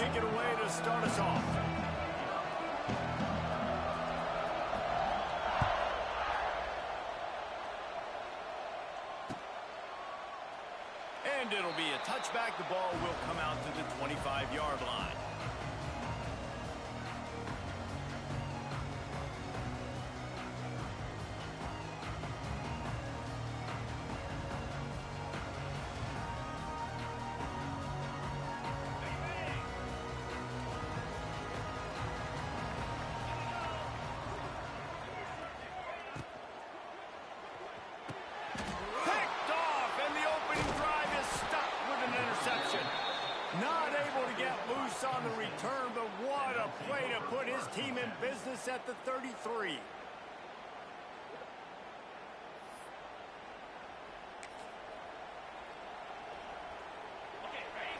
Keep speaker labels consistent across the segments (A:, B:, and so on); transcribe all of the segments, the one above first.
A: kick it away to start us off. And it'll be a touchback. The ball will come out to the 25-yard line. Not able to get loose on the return, but what a play to put his team in business at the 33.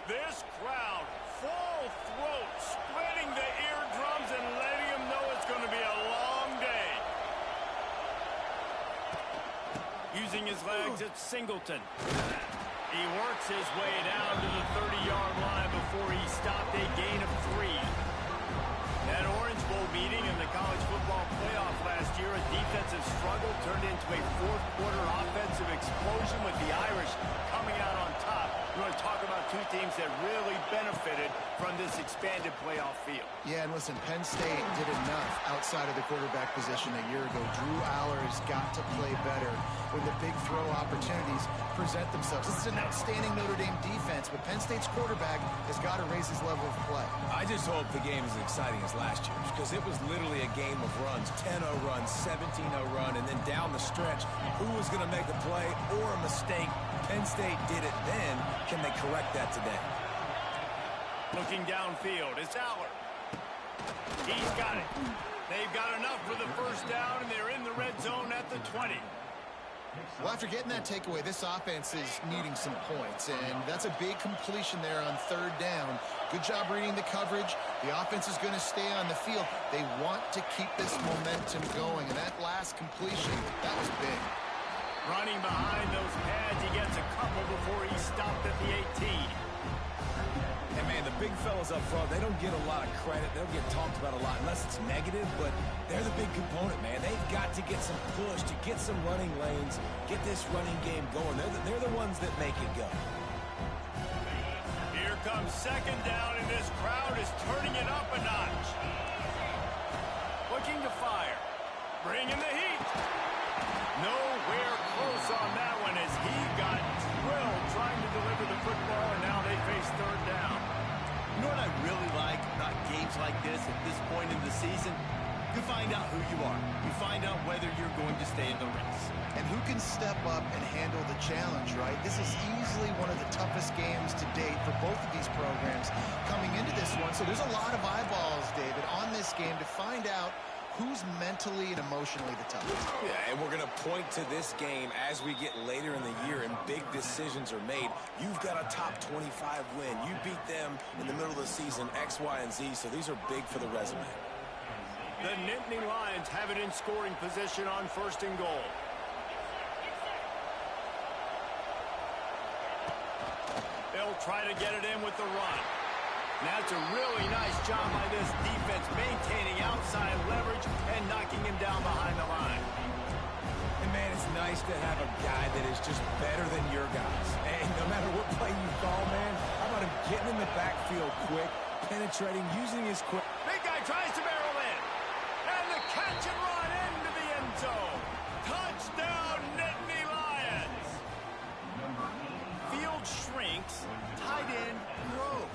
A: This crowd, full throat, splitting the eardrums and letting them know it's going to be a long day. Using his legs, it's Singleton. He works his way down to the 30-yard line before he stopped a gain of 3. That Orange Bowl meeting in the college football playoff last year, a defensive struggle turned into a fourth-quarter offensive explosion with the Irish coming out on top. You want to talk about two teams that really benefited from this expanded playoff field.
B: Yeah, and listen, Penn State did enough outside of the quarterback position a year ago. Drew Aller's got to play better when the big throw opportunities present themselves. This is an outstanding Notre Dame defense, but Penn State's quarterback has got to raise his level of play.
C: I just hope the game is as exciting as last year's, because it was literally a game of runs. 10-0 run, 17-0 run, and then down the stretch, who was going to make a play or a mistake? Penn State did it then. Can they correct that today?
A: Looking downfield, it's Aller. He's got it. They've got enough for the first down, and they're in the red zone at the 20.
B: Well, after getting that takeaway, this offense is needing some points, and that's a big completion there on third down. Good job reading the coverage. The offense is going to stay on the field. They want to keep this momentum going, and that last completion, that was big.
A: Running behind those pads, he gets a couple before he stopped at the 18.
C: And, man, the big fellas up front, they don't get a lot of credit. They don't get talked about a lot unless it's negative, but they're the big component, man. They've got to get some push, to get some running lanes, get this running game going. They're the ones that make it go.
A: Here comes second down, and this crowd is turning it up a notch. Looking to fire. Bringing the heat. Nowhere close on that one as he got drilled trying to deliver the football, and now they face third down.
D: You know what I really like about games like this at this point in the season? You find out who you are. You find out whether you're going to stay in the race.
B: And who can step up and handle the challenge, right? This is easily one of the toughest games to date for both of these programs coming into this one. So there's a lot of eyeballs, David, on this game to find out who's mentally and emotionally the toughest.
C: Yeah, and we're going to point to this game as we get later in the year and big decisions are made. You've got a top 25 win. You beat them in the middle of the season, X, Y, and Z, so these are big for the resume.
A: The Nittany Lions have it in scoring position on first and goal. They'll try to get it in with the run. That's a really nice job by this defense, maintaining outside leverage and knocking him down behind the line.
C: And, man, it's nice to have a guy that is just better than your guys. And no matter what play you call, man, how about him getting in the backfield quick, penetrating, using his quick.
A: Big guy tries to barrel in. And the catch and run into the end zone. Touchdown, Nittany Lions. Field shrinks, tight end grows.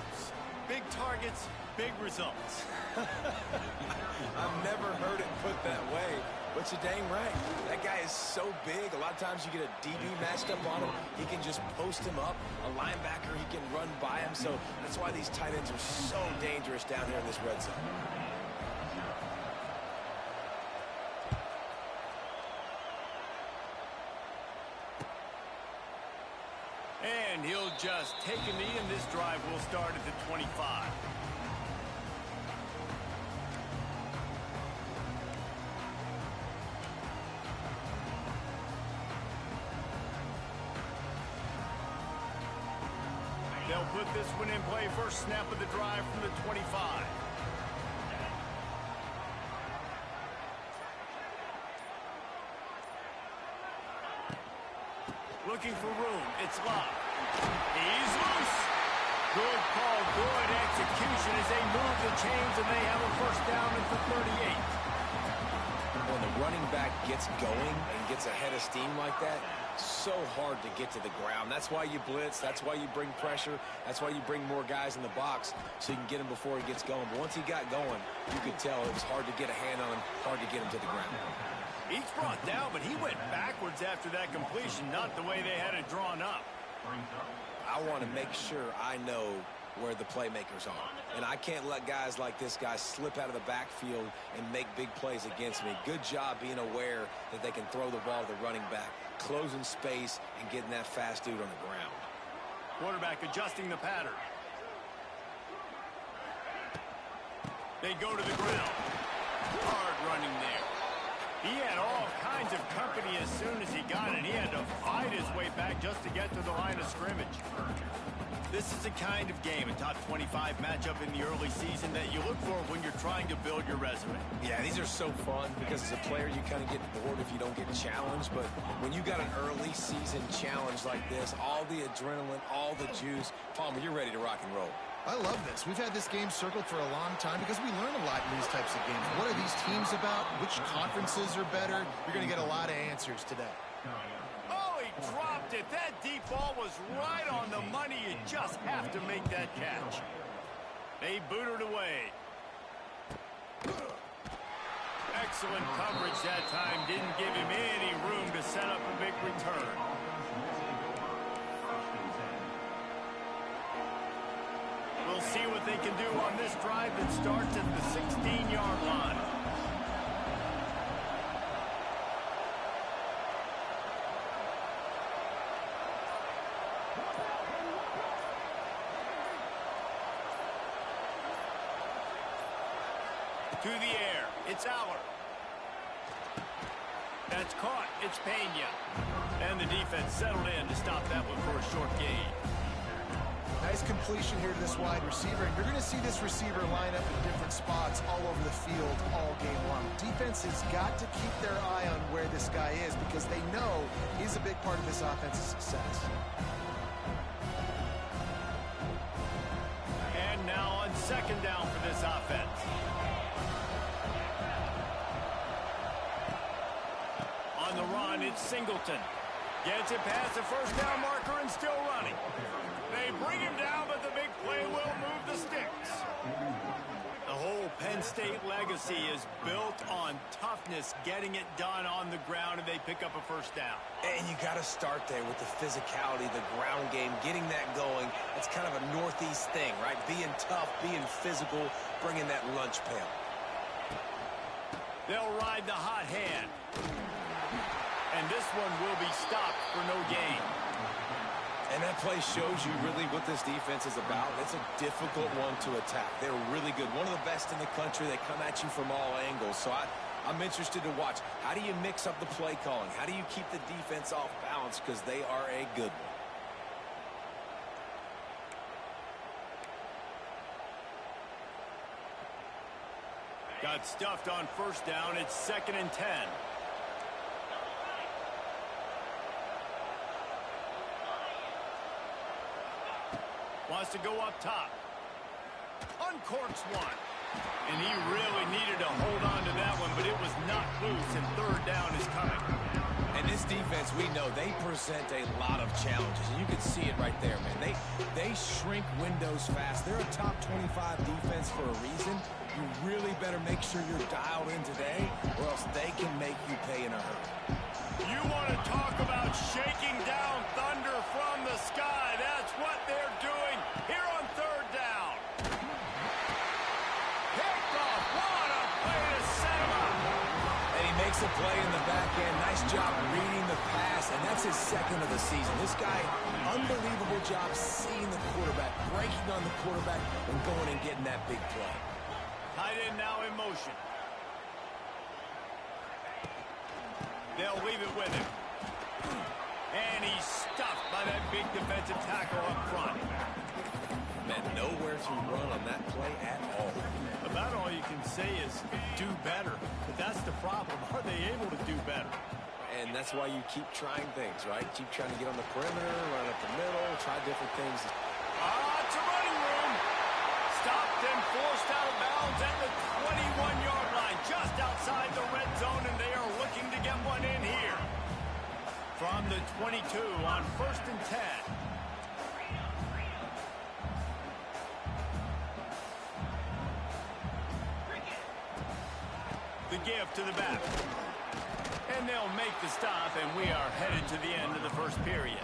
A: Big targets, big results.
C: I've never heard it put that way, but you're dang right. That guy is so big. A lot of times you get a DB matched up on him. He can just post him up. A linebacker, he can run by him. So that's why these tight ends are so dangerous down here in this red zone.
A: And he'll just take a knee, and this drive will start at the 25. They'll put this one in play first snap of the drive from the 25. Looking for room. It's Love. He's loose. Good call, good execution as they move the chains, and they have a first down at the 38.
C: When the running back gets going and gets ahead of steam like that, so hard to get to the ground. That's why you blitz. That's why you bring pressure. That's why you bring more guys in the box so you can get him before he gets going. But once he got going, you could tell it was hard to get a hand on him, hard to get him to the ground.
A: He's brought down, but he went backwards after that completion, not the way they had it drawn up.
C: I want to make sure I know where the playmakers are. And I can't let guys like this guy slip out of the backfield and make big plays against me. Good job being aware that they can throw the ball to the running back, closing space, and getting that fast dude on the ground.
A: Quarterback adjusting the pattern. They go to the ground. Hard running there. He had all kinds of company as soon as he got it. He had to fight his way back just to get to the line of scrimmage. This is the kind of game, a top 25 matchup in the early season, that you look for when you're trying to build your resume.
C: Yeah, these are so fun because as a player you kind of get bored if you don't get challenged. But when you got an early season challenge like this, all the adrenaline, all the juice, Palmer, you're ready to rock and roll.
B: I love this. We've had this game circled for a long time because we learn a lot in these types of games. What are these teams about? Which conferences are better? You're going to get a lot of answers today.
A: Oh, he dropped it. That deep ball was right on the money. You just have to make that catch. They booted away. Excellent coverage that time. Didn't give him any room to set up a big return. We'll see what they can do on this drive that starts at the 16-yard line. To the air. It's Aller. That's caught. It's Pena. And the defense settled in to stop that one for a short gain.
B: Nice completion here to this wide receiver, and you're going to see this receiver line up in different spots all over the field all game long. Defense has got to keep their eye on where this guy is because they know he's a big part of this offense's success.
A: And now on second down for this offense. On the run, it's Singleton. Gets it past the first down marker and still running. They bring him down, but the big play will move the sticks. The whole Penn State legacy is built on toughness, getting it done on the ground, and they pick up a first down.
C: And you got to start there with the physicality, the ground game, getting that going. It's kind of a Northeast thing, right? Being tough, being physical, bringing that lunch pail.
A: They'll ride the hot hand. And this one will be stopped for no gain.
C: And that play shows you really what this defense is about. It's a difficult one to attack. They're really good. One of the best in the country. They come at you from all angles. So I'm interested to watch. How do you mix up the play calling? How do you keep the defense off balance? Because they are a good one.
A: Got stuffed on first down. It's 2nd and 10. Wants to go up top. Uncorks one. And he really needed to hold on to that one, but it was knocked loose, and third down is coming.
C: And this defense, we know, they present a lot of challenges. And you can see it right there, man. They shrink windows fast. They're a top 25 defense for a reason. You really better make sure you're dialed in today, or else they can make you pay in a hurry.
A: You want to talk about shaking down thunder from the sky. That's what they're doing here on third down. Picked off. What a play to set him up.
C: And he makes a play in the back end. Nice job reading the pass, and that's his second of the season. This guy, unbelievable job seeing the quarterback, breaking on the quarterback, and going and getting that big play.
A: Tight end now in motion. They'll leave it with him. And he's stuffed by that big defensive tackle up front.
C: Man, nowhere to run on that play at all.
A: About all you can say is do better. But that's the problem. Are they able to do better?
C: And that's why you keep trying things, right? Keep trying to get on the perimeter, run up the middle, try different things.
A: It's a running room. Stopped and forced out of bounds at the 21-yard line, just outside the red zone, and they are looking to get one in here. From the 22 on 1st and 10. The give to the back. And they'll make the stop, and we are headed to the end of the first period.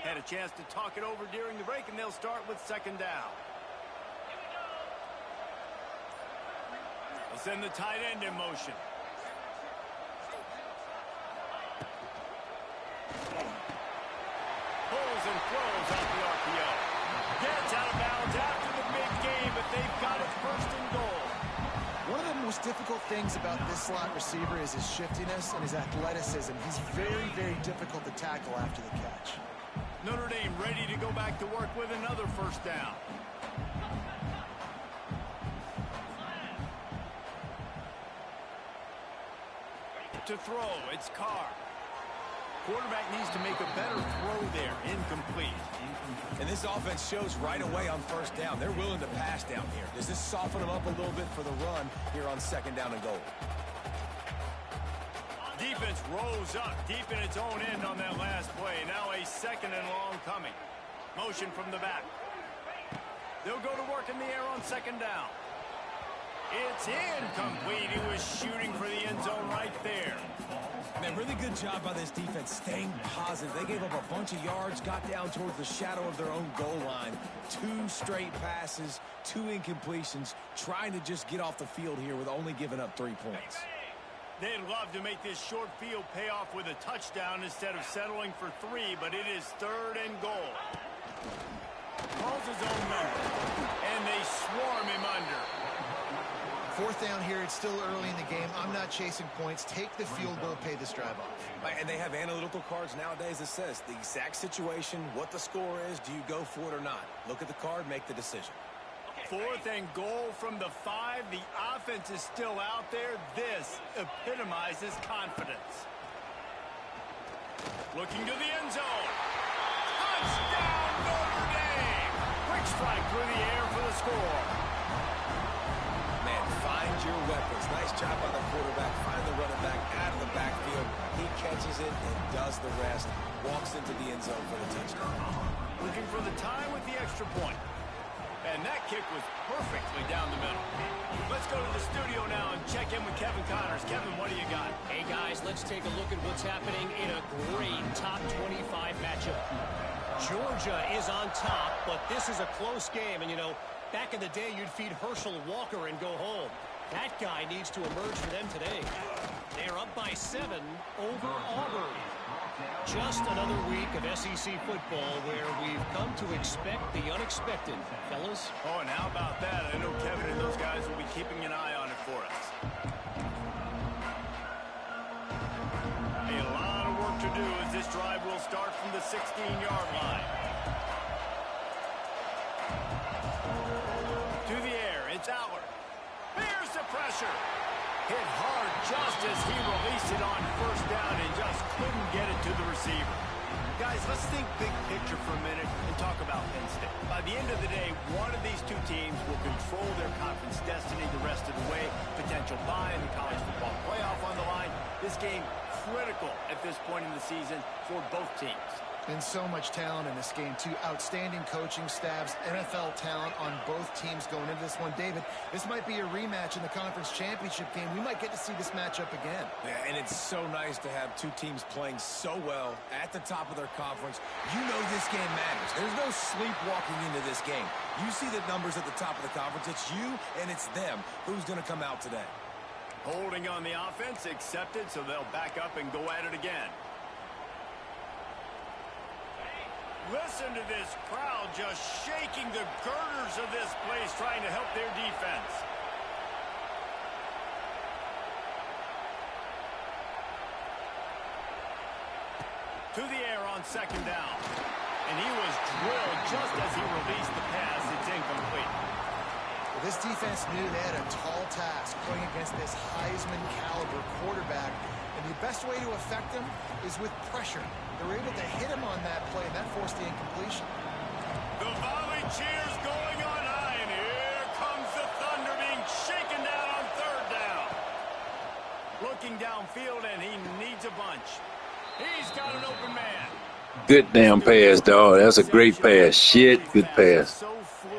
A: Had a chance to talk it over during the break, and they'll start with 2nd down. They'll send the tight end in motion. Pulls and throws off the RPO. Gets out of bounds after the big game, but they've got it 1st and goal.
B: One of the most difficult things about this slot receiver is his shiftiness and his athleticism. He's very, very difficult to tackle after the catch.
A: Notre Dame ready to go back to work with another 1st down. To throw, it's Carr. Quarterback needs to make a better throw there. Incomplete.
C: And this offense shows right away on 1st down. They're willing to pass down here. Does this soften them up a little bit for the run here on 2nd down and goal?
A: Defense rose up deep in its own end on that last play. Now a 2nd and long coming. Motion from the back. They'll go to work in the air on 2nd down. It's incomplete. He was shooting for the end zone right there.
C: Man, really good job by this defense staying positive. They gave up a bunch of yards, got down towards the shadow of their own goal line. 2 straight passes, 2 incompletions, trying to just get off the field here with only giving up 3 points.
A: They'd love to make this short field pay off with a touchdown instead of settling for 3, but it is 3rd and goal. Calls his own number, and they swarm him under.
B: 4th down here, it's still early in the game. I'm not chasing points. Take the field goal, pay this drive off.
C: And they have analytical cards nowadays that says the exact situation, what the score is, do you go for it or not? Look at the card, make the decision.
A: 4th and goal from the 5. The offense is still out there. This epitomizes confidence. Looking to the end zone. Touchdown, Notre Dame! Quick strike through the air for the score.
C: Man, find your weapons. Nice job by the quarterback. Find the running back out of the backfield. He catches it and does the rest. Walks into the end zone for the touchdown.
A: Looking for the tie with the extra point. And that kick was perfectly down the middle. Let's go to the studio now and check in with Kevin Connors. Kevin, what do you got?
E: Hey, guys, let's take a look at what's happening in a great top 25 matchup. Georgia is on top, but this is a close game. And, you know, back in the day, you'd feed Herschel Walker and go home. That guy needs to emerge for them today. They're up by 7 over Auburn. Just another week of SEC football where we've come to expect the unexpected, fellas.
A: Oh, and how about that? I know Kevin and those guys will be keeping an eye on it for us. A lot of work to do as this drive will start from the 16-yard line. To the air, it's Allard. Here's the pressure. Hit hard just as he released it on 1st down and just couldn't get it to the receiver. Guys, let's think big picture for a minute and talk about Penn State. By the end of the day, one of these two teams will control their conference destiny the rest of the way. Potential bye in the college football playoff on the line. This game critical at this point in the season for both teams.
B: And so much talent in this game, too. Outstanding coaching staffs, NFL talent on both teams going into this one. David, this might be a rematch in the conference championship game. We might get to see this matchup again.
C: Yeah, and it's so nice to have two teams playing so well at the top of their conference. You know this game matters. There's no sleepwalking into this game. You see the numbers at the top of the conference. It's you and it's them. Who's going to come out today?
A: Holding on the offense, accepted, so they'll back up and go at it again. Listen to this crowd just shaking the girders of this place, trying to help their defense. To the air on second down. And he was drilled just as he released the pass. It's incomplete.
B: Well, this defense knew they had a tall task playing against this Heisman-caliber quarterback. And the best way to affect him is with pressure. They were able to hit him on that play, and that forced the incompletion.
A: The volley cheers going on high, and here comes the Thunder being shaken down on third down. Looking downfield, and he needs a bunch. He's got an open man.
F: Good damn pass, dog. That's a great pass. Shit, good pass.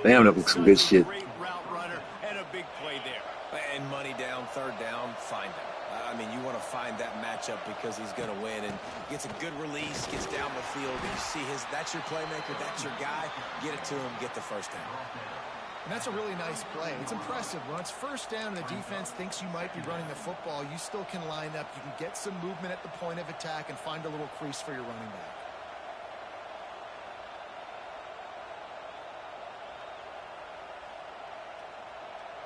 F: Damn, that was some good shit.
A: Great route runner and a big play there.
C: And money down, third down, find him. I mean, you want to find that matchup because he's going to win, and gets a good release, gets down the field, and you see that's your playmaker, that's your guy. Get it to him, get the first down.
B: And that's a really nice play. It's impressive. When it's first down and the defense thinks you might be running the football, you still can line up. You can get some movement at the point of attack and find a little crease for your running back.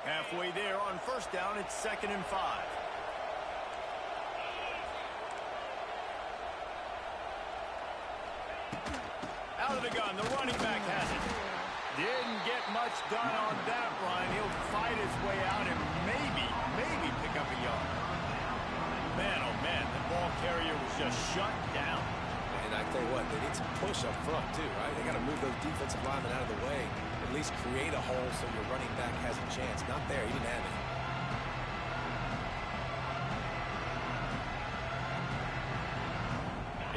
A: Halfway there on first down, it's 2nd and 5. Out of the gun, the running back has it. Didn't get much done on that run. He'll fight his way out and maybe pick up a yard. Man, oh man, the ball carrier was just shut down.
C: And I tell you what, they need some push up front too, right? They got to move those defensive linemen out of the way. At least create a hole so your running back has a chance. Not there, he didn't have it.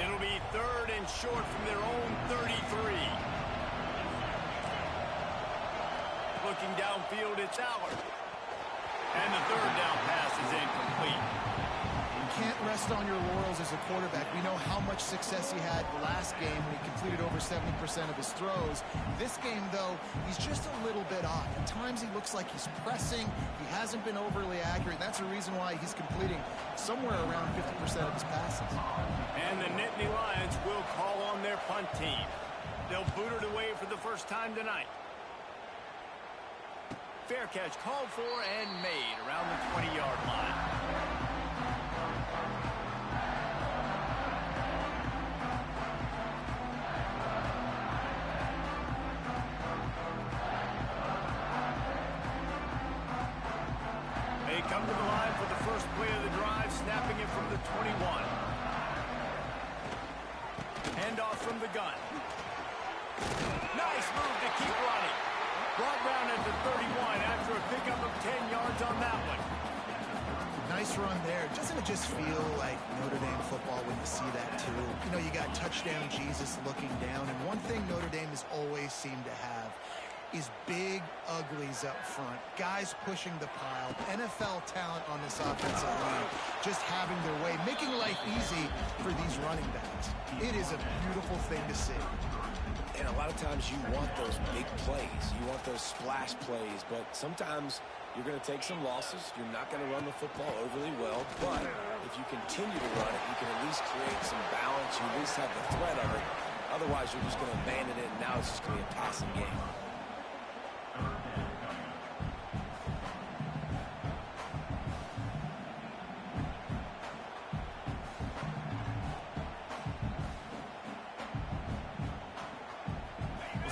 A: It'll be 3rd and short from their own 33. Looking downfield, it's Allard. And the 3rd down pass is incomplete.
B: You can't rest on your laurels as a quarterback. We know how much success he had last game when he completed over 70% of his throws. This game, though, he's just a little bit off. At times he looks like he's pressing. He hasn't been overly accurate. That's the reason why he's completing somewhere around 50% of his passes.
A: And the Nittany Lions will call on their punt team. They'll boot it away for the first time tonight. Fair catch called for and made around the 20-yard line. They come to the line for the first play of the drive, snapping it from the 21. Handoff from the gun. Nice move to keep running. Brought down at the 31 after a pickup of 10 yards on that one.
B: Nice run there. Doesn't it just feel like Notre Dame football when you see that, too? You know, you got touchdown Jesus looking down, and one thing Notre Dame has always seemed to have is big uglies up front. Guys pushing the pile. NFL talent on this offensive line. Just having their way. Making life easy for these running backs. It is a beautiful thing to see.
C: And a lot of times you want those big plays. You want those splash plays. But sometimes you're going to take some losses. You're not going to run the football overly well. But if you continue to run it, you can at least create some balance. You at least have the threat of it. Otherwise, you're just going to abandon it, and now it's just going to be a passing game.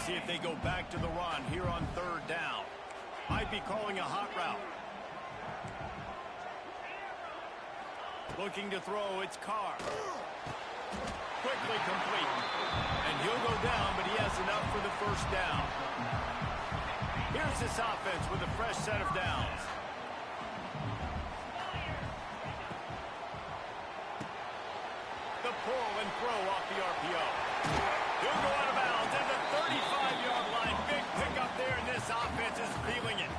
A: See if they go back to the run here on 3rd down. Might be calling a hot route. Looking to throw, it's Carr. Quickly complete. And he'll go down, but he has enough for the first down. Here's this offense with a fresh set of downs. The pull and throw off the RPO. He'll go out of bounds at the 35-yard line. Big pickup there, and this offense is feeling it.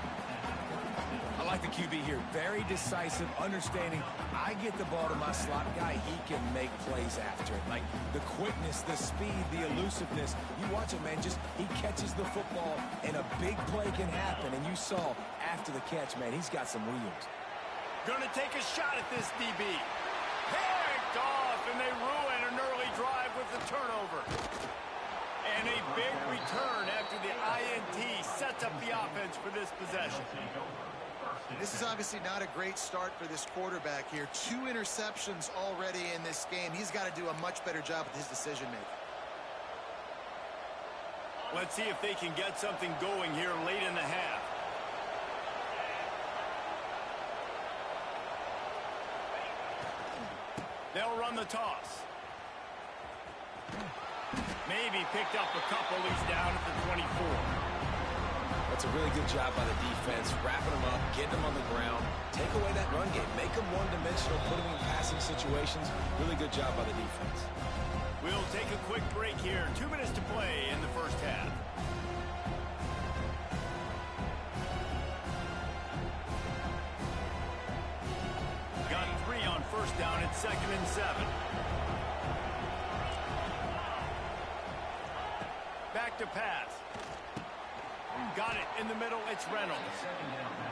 C: I like the QB here. Very decisive, understanding I get the ball to my slot guy, he can make plays after it. Like the quickness, the speed, the elusiveness. You watch him, man, he catches the football and a big play can happen. And you saw after the catch, man, he's got some wheels.
A: Gonna take a shot at this DB. Picked off, and they ruin an early drive with the turnover. And a big return after the INT sets up the offense for this possession.
B: This is obviously not a great start for this quarterback here. 2 interceptions already in this game. He's got to do a much better job with his decision-making.
A: Let's see if they can get something going here late in the half. They'll run the toss. Maybe picked up a couple. He's down at the 24.
C: That's a really good job by the defense, wrapping them up, getting them on the ground, take away that run game, make them one-dimensional, put them in passing situations. Really good job by the defense.
A: We'll take a quick break here. 2 minutes to play in the first half. Got 3 on first down at 2nd and 7. Back to pass. Got it in the middle. It's Reynolds.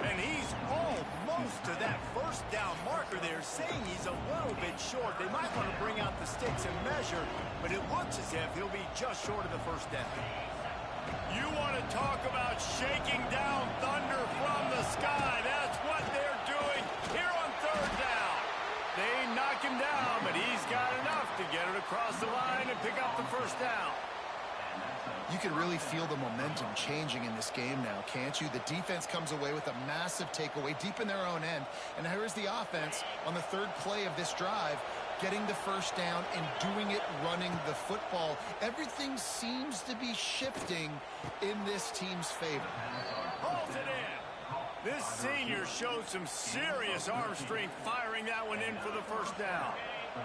A: And he's almost to that first down marker there, saying he's a little bit short. They might want to bring out the sticks and measure, but it looks as if he'll be just short of the first down. You want to talk about shaking down thunder from the sky. That's what they're doing here on 3rd down. They knock him down, but he's got enough to get it across the line and pick up the first down.
B: You can really feel the momentum changing in this game now, can't you? The defense comes away with a massive takeaway deep in their own end. And here's the offense on the 3rd play of this drive, getting the first down and doing it running the football. Everything seems to be shifting in this team's favor.
A: Holds it in. This senior showed some serious arm strength firing that one in for the first down.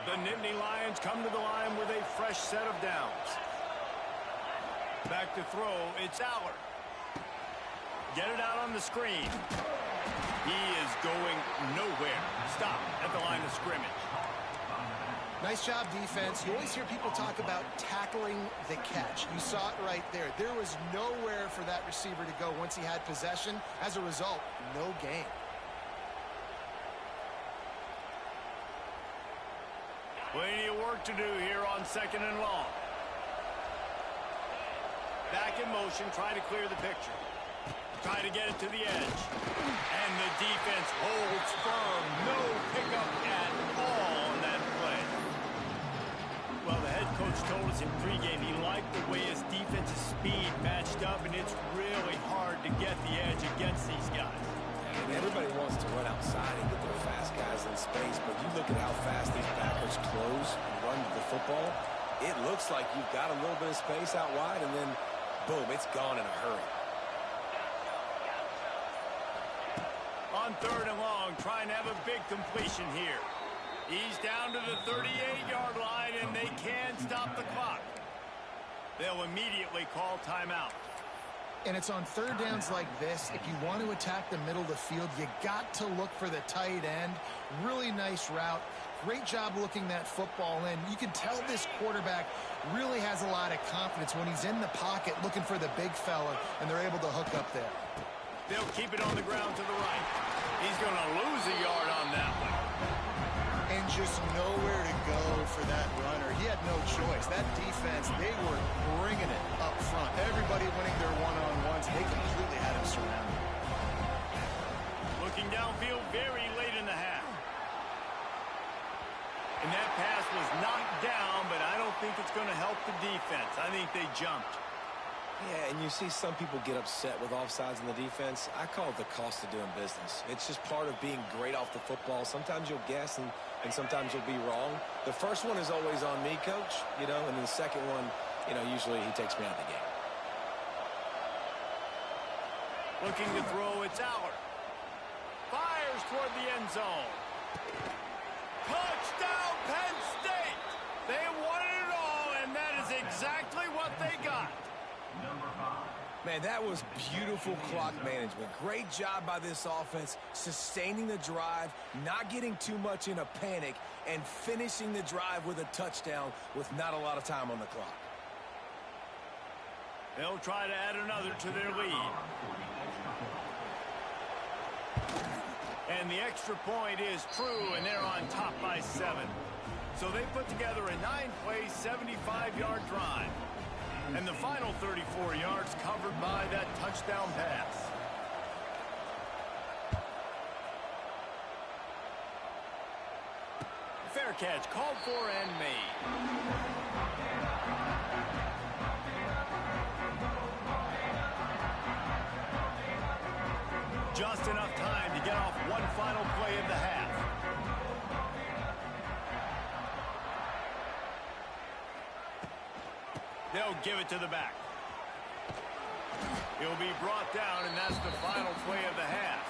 A: The Nittany Lions come to the line with a fresh set of downs. Back to throw, it's Allard. Get it out on the screen. He is going nowhere. Stop at the line of scrimmage.
B: Nice job, defense. You always hear people talk about tackling the catch. You saw it right there. There was nowhere for that receiver to go once he had possession. As a result, no gain.
A: Plenty of work to do here on 2nd and long. Back in motion, try to clear the picture. Try to get it to the edge. And the defense holds firm. No pickup at all on that play. Well, the head coach told us in pregame he liked the way his defensive speed matched up, and it's really hard to get the edge against these guys.
C: And everybody wants to run outside and get their fast guys in space, but you look at how fast these backers close and run the football, it looks like you've got a little bit of space out wide, and then boom, it's gone in a hurry.
A: On 3rd and long, trying to have a big completion here. He's down to the 38-yard line, and they can stop the clock. They'll immediately call timeout.
B: And it's on 3rd downs like this. If you want to attack the middle of the field, you got to look for the tight end. Really nice route. Great job looking that football in. You can tell this quarterback really has a lot of confidence when he's in the pocket looking for the big fella, and they're able to hook up there.
A: They'll keep it on the ground to the right. He's going to lose a yard on that one.
B: And just nowhere to go for that runner. He had no choice. That defense, they were bringing it up front. Everybody winning their one-on-ones. They completely had him surrounded.
A: Looking downfield very late in the half. And that pass was knocked down, but I don't think it's going to help the defense. I think they jumped.
C: Yeah, and you see some people get upset with offsides in the defense. I call it the cost of doing business. It's just part of being great off the football. Sometimes you'll guess and sometimes you'll be wrong. The first one is always on me, Coach, and then the second one, usually he takes me out of the game.
A: Looking to throw, it's Allard. Fires toward the end zone. Touchdown, Penn State! They won it all, and that is exactly what they got.
C: Man, that was beautiful clock management. Great job by this offense, sustaining the drive, not getting too much in a panic, and finishing the drive with a touchdown with not a lot of time on the clock.
A: They'll try to add another to their lead. And the extra point is true, and they're on top by 7. So they put together a 9-play, 75-yard drive. And the final 34 yards covered by that touchdown pass. Fair catch called for and made. Just enough time to get off one final play of the half. They'll give it to the back. He'll be brought down, and that's the final play of the half.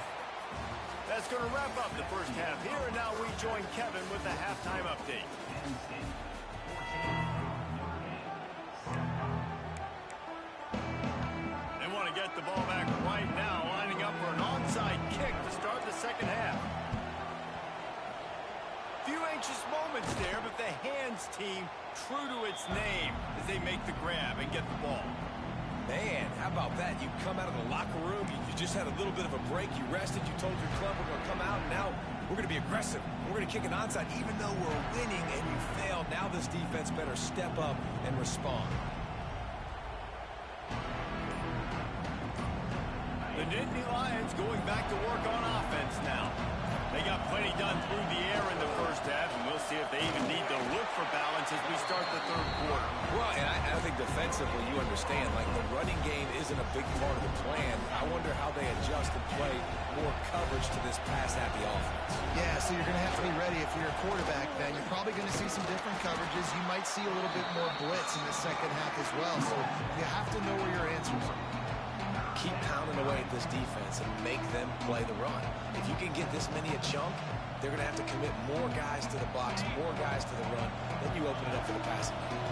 A: That's going to wrap up the first half here, and now we join Kevin with the halftime update. They want to get the ball back right now, lining up for an onside kick to start the second half. Few anxious moments there, but the hands team true to its name as they make the grab and get the ball.
C: Man, how about that? You come out of the locker room, you just had a little bit of a break, you rested, you told your club we're going to come out, and now we're going to be aggressive. We're going to kick an onside even though we're winning and you failed. Now this defense better step up and respond.
A: The Nittany Lions going back to work on offense now. They got plenty done through the air in the first half, and we'll see if they even need to look for balance as we start the third quarter.
C: Well, and I think defensively you understand, like the running game isn't a big part of the plan. I wonder how they adjust and play more coverage to this pass-happy offense.
B: Yeah, so you're going to have to be ready if you're a quarterback then. You're probably going to see some different coverages. You might see a little bit more blitz in the second half as well, so you have to know where your answers are.
C: Keep pounding away at this defense and make them play the run. If you can get this many a chunk, they're going to have to commit more guys to the box, more guys to the run. Then you open it up for the passing game.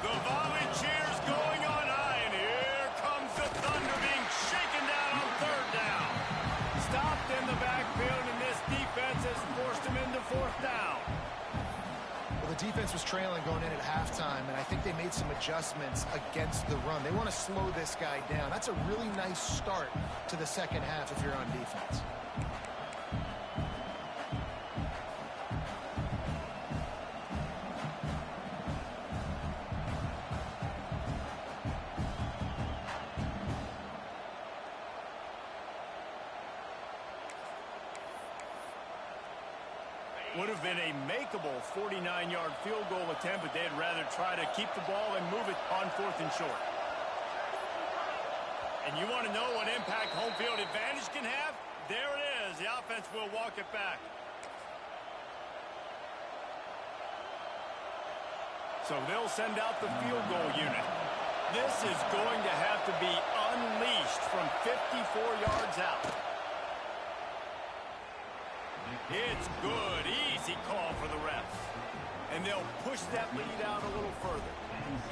A: The volley cheers going on high, and here comes the Thunder being shaken down on third down. Stopped in the backfield, and this defense has forced him into fourth down.
B: Well, the defense was trailing going in at halftime, and I think they made some adjustments against the run. They want to slow this guy down. That's a really nice start to the second half if you're on defense.
A: Would have been a makeable 49-yard field goal attempt, but they'd rather try to keep the ball and move it on fourth and short. And you want to know what impact home field advantage can have? There it is. The offense will walk it back. So they'll send out the field goal unit. This is going to have to be unleashed from 54 yards out. It's good. Easy call for the refs. And they'll push that lead out a little further.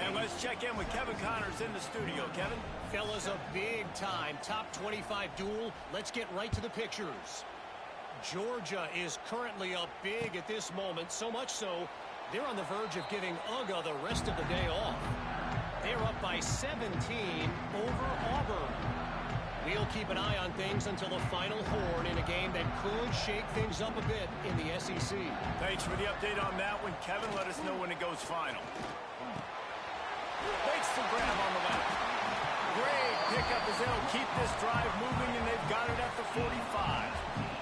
A: And let's check in with Kevin Connors in the studio. Kevin?
E: Fellas, a big-time top 25 duel. Let's get right to the pictures. Georgia is currently up big at this moment, so much so they're on the verge of giving UGA the rest of the day off. They're up by 17 over Auburn. We'll keep an eye on things until the final horn in a game that could shake things up a bit in the SEC.
A: Thanks for the update on that one, Kevin. Let us know when it goes final. Makes the grab on the left. Great pickup as they'll keep this drive moving, and they've got it at the 45.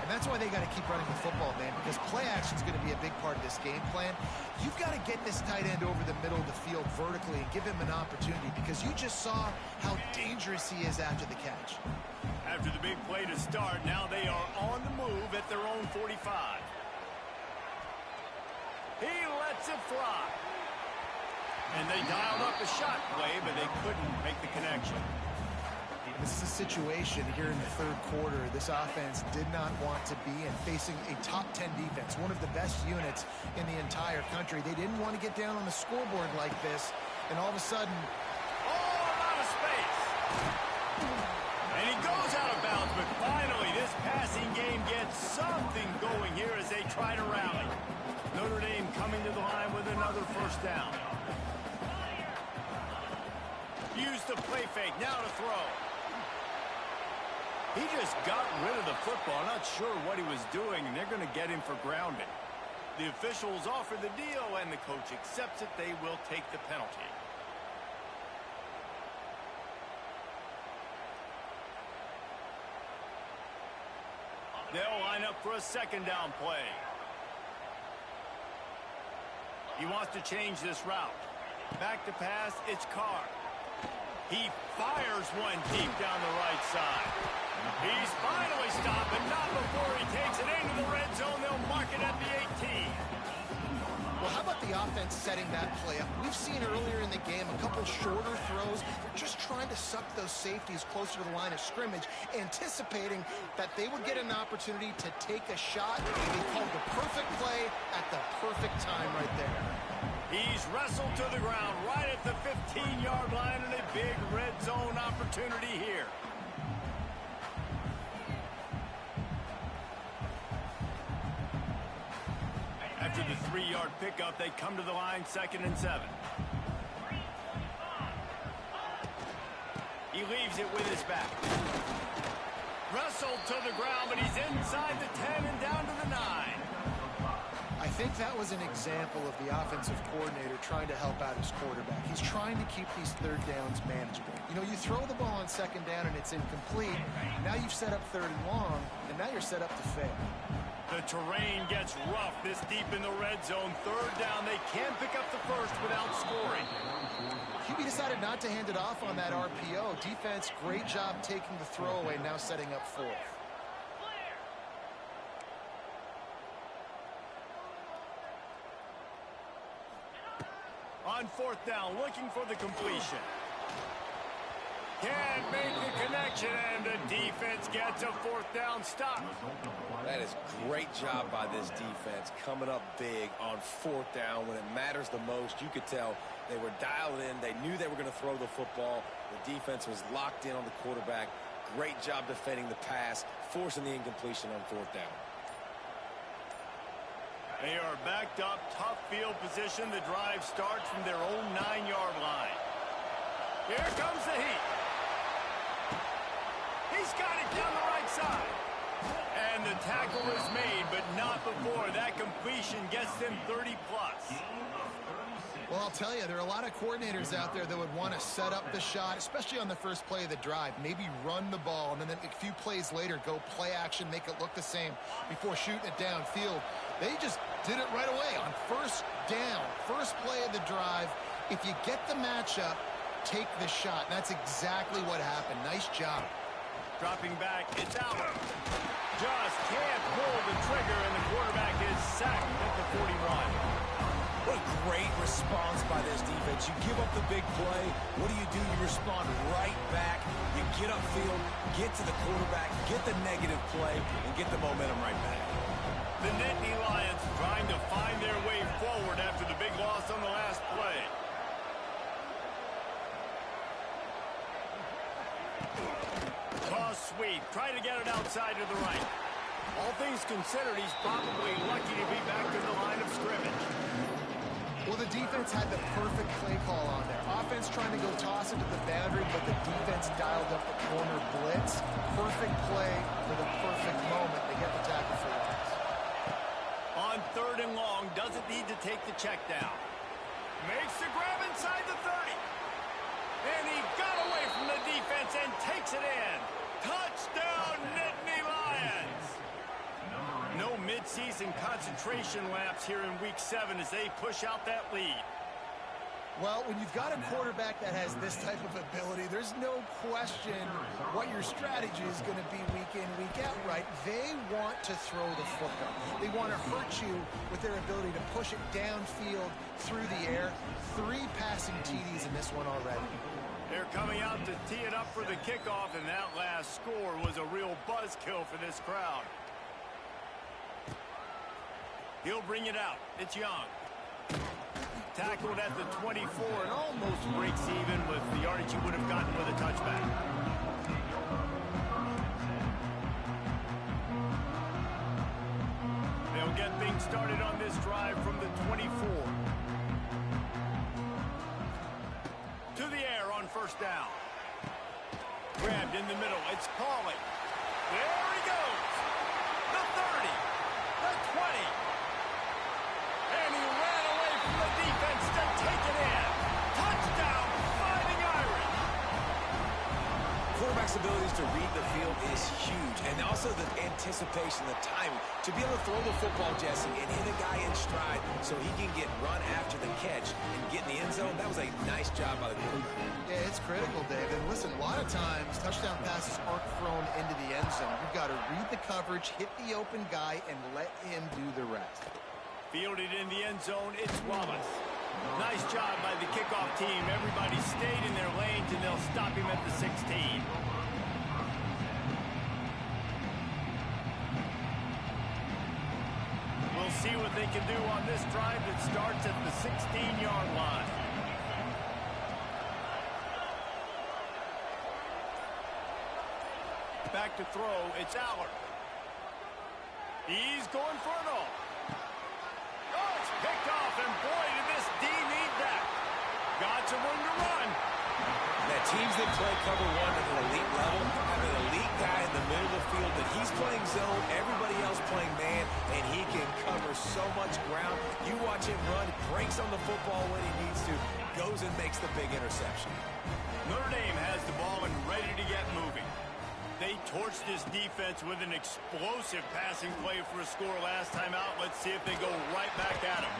B: And that's why they got to keep running the football, man, because play action is going to be a big part of this game plan. You've got to get this tight end over the middle of the field vertically and give him an opportunity, because you just saw how dangerous he is after the catch.
A: After the big play to start, now they are on the move at their own 45. He lets it fly. And they dialed up a shot play, but they couldn't make the connection.
B: This is a situation here in the third quarter this offense did not want to be in, facing a top 10 defense, one of the best units in the entire country. They didn't want to get down on the scoreboard like this, and all of a sudden...
A: Oh, a lot of space. And he goes out of bounds, but finally this passing game gets something going here as they try to rally. Notre Dame coming to the line with another first down. Use the play fake, now to throw. He just got rid of the football, not sure what he was doing, and they're going to get him for grounding. The officials offer the deal, and the coach accepts it. They will take the penalty. They'll line up for a second down play. He wants to change this route. Back to pass, it's Carr. He fires one deep down the right side. He's finally stopped, but not before he takes it into the red zone. They'll mark it at the 18.
B: Well, how about the offense setting that play up? We've seen earlier in the game a couple shorter throws. They're just trying to suck those safeties closer to the line of scrimmage, anticipating that they would get an opportunity to take a shot. They called the perfect play at the perfect time right there.
A: He's wrestled to the ground right at the 15-yard line, and a big red zone opportunity here. After the 3-yard pickup, they come to the line, 2nd and 7. He leaves it with his back. Wrestled to the ground, but he's inside the 10 and down to the 9.
B: I think that was an example of the offensive coordinator trying to help out his quarterback. He's trying to keep these third downs manageable. You know, you throw the ball on second down and it's incomplete. Now you've set up third and long, and now you're set up to fail.
A: The terrain gets rough this deep in the red zone. Third down, they can pick up the first without scoring.
B: QB decided not to hand it off on that RPO. Defense, great job taking the throwaway, now setting up fourth.
A: On 4th down, looking for the completion. Can't make the connection, and the defense gets a 4th down stop.
C: That is great job by this defense, coming up big on 4th down when it matters the most. You could tell they were dialed in. They knew they were going to throw the football. The defense was locked in on the quarterback. Great job defending the pass, forcing the incompletion on 4th down.
A: They are backed up, tough field position. The drive starts from their own 9-yard line. Here comes the heat. He's got it down the right side. And the tackle is made, but not before. That completion gets them 30-plus.
B: Well, I'll tell you, there are a lot of coordinators out there that would want to set up the shot, especially on the first play of the drive. Maybe run the ball, and then a few plays later, go play action, make it look the same before shooting it downfield. They just did it right away on first down, first play of the drive. If you get the matchup, take the shot. That's exactly what happened. Nice job.
A: Dropping back, it's out. Just can't pull the trigger, and the quarterback is sacked at the 41.
C: What a great response by this defense. You give up the big play. What do? You respond right back. You get upfield, get to the quarterback, get the negative play, and get the momentum right back.
A: The Nittany Lions trying to find their way forward after the big loss on the last play. Toss sweep, trying to get it outside to the right. All things considered, he's probably lucky to be back to the line of scrimmage.
B: Well, the defense had the perfect play call on there. Offense trying to go toss it to the boundary, but the defense dialed up the corner blitz. Perfect play for the perfect moment. They get the tackle for loss.
A: On 3rd and long, doesn't need to take the check down. Makes the grab inside the 30. And he got away from the defense and takes it in. Touchdown, Nittany Lions! No midseason concentration laps here in Week 7 as they push out that lead.
B: Well, when you've got a quarterback that has this type of ability, there's no question what your strategy is going to be week in, week out, right? They want to throw the football. They want to hurt you with their ability to push it downfield through the air. 3 passing TDs in this one already.
A: They're coming out to tee it up for the kickoff, and that last score was a real buzzkill for this crowd. He'll bring it out. It's Young. Tackled at the 24 and almost breaks even with the yardage he would have gotten with a touchback. They'll get things started on this drive from the 24. To the air on first down. Grabbed in the middle. It's Pauly. There he goes. The 30. The 20. And he ran away from the defense to take it in. Touchdown, Fighting Irish.
C: Quarterback's abilities to read the field is huge. And also the anticipation, the timing. To be able to throw the football, Jesse, and hit a guy in stride so he can get run after the catch and get in the end zone, that was a nice job by the quarterback.
B: Yeah, it's critical, David. Listen, a lot of times touchdown passes aren't thrown into the end zone. You've got to read the coverage, hit the open guy, and let him do the rest.
A: Fielded in the end zone, it's Wallace. Nice job by the kickoff team. Everybody stayed in their lanes, and they'll stop him at the 16. We'll see what they can do on this drive that starts at the 16-yard line. Back to throw, it's Aller. He's going for it all. Oh, it's picked off, and boy, did this D need that. Got some room to run.
C: That teams that play cover one at an elite level have an elite guy in the middle of the field that he's playing zone, everybody else playing man, and he can cover so much ground. You watch him run, breaks on the football when he needs to, goes and makes the big interception.
A: Notre Dame has the ball and ready to get moving. They torched this defense with an explosive passing play for a score last time out. Let's see if they go right back at him.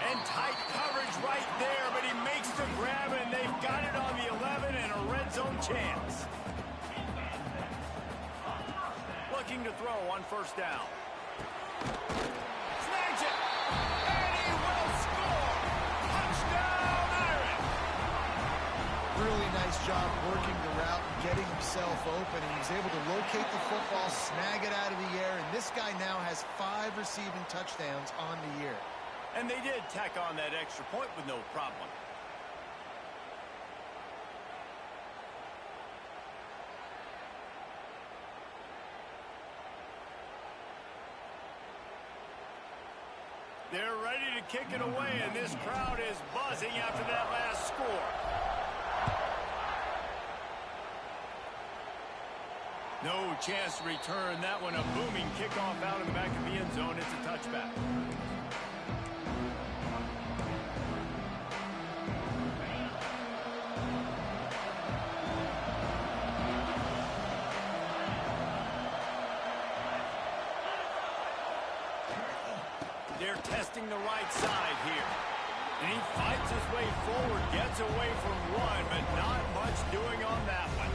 A: And tight coverage right there, but he makes the grab, and they've got it on the 11 and a red zone chance. Looking to throw on first down. Snags it, and he will score. Touchdown, Irish.
B: Really nice job working the route and getting himself open, and he was able to locate the football, snag it out of the air, and this guy now has 5 receiving touchdowns on the year.
A: And they did tack on that extra point with no problem. They're ready to kick it away, and this crowd is buzzing after that last score. No chance to return that one. A booming kickoff out in the back of the end zone. It's a touchback. They're testing the right side here. And he fights his way forward, gets away from one, but not much doing on that one.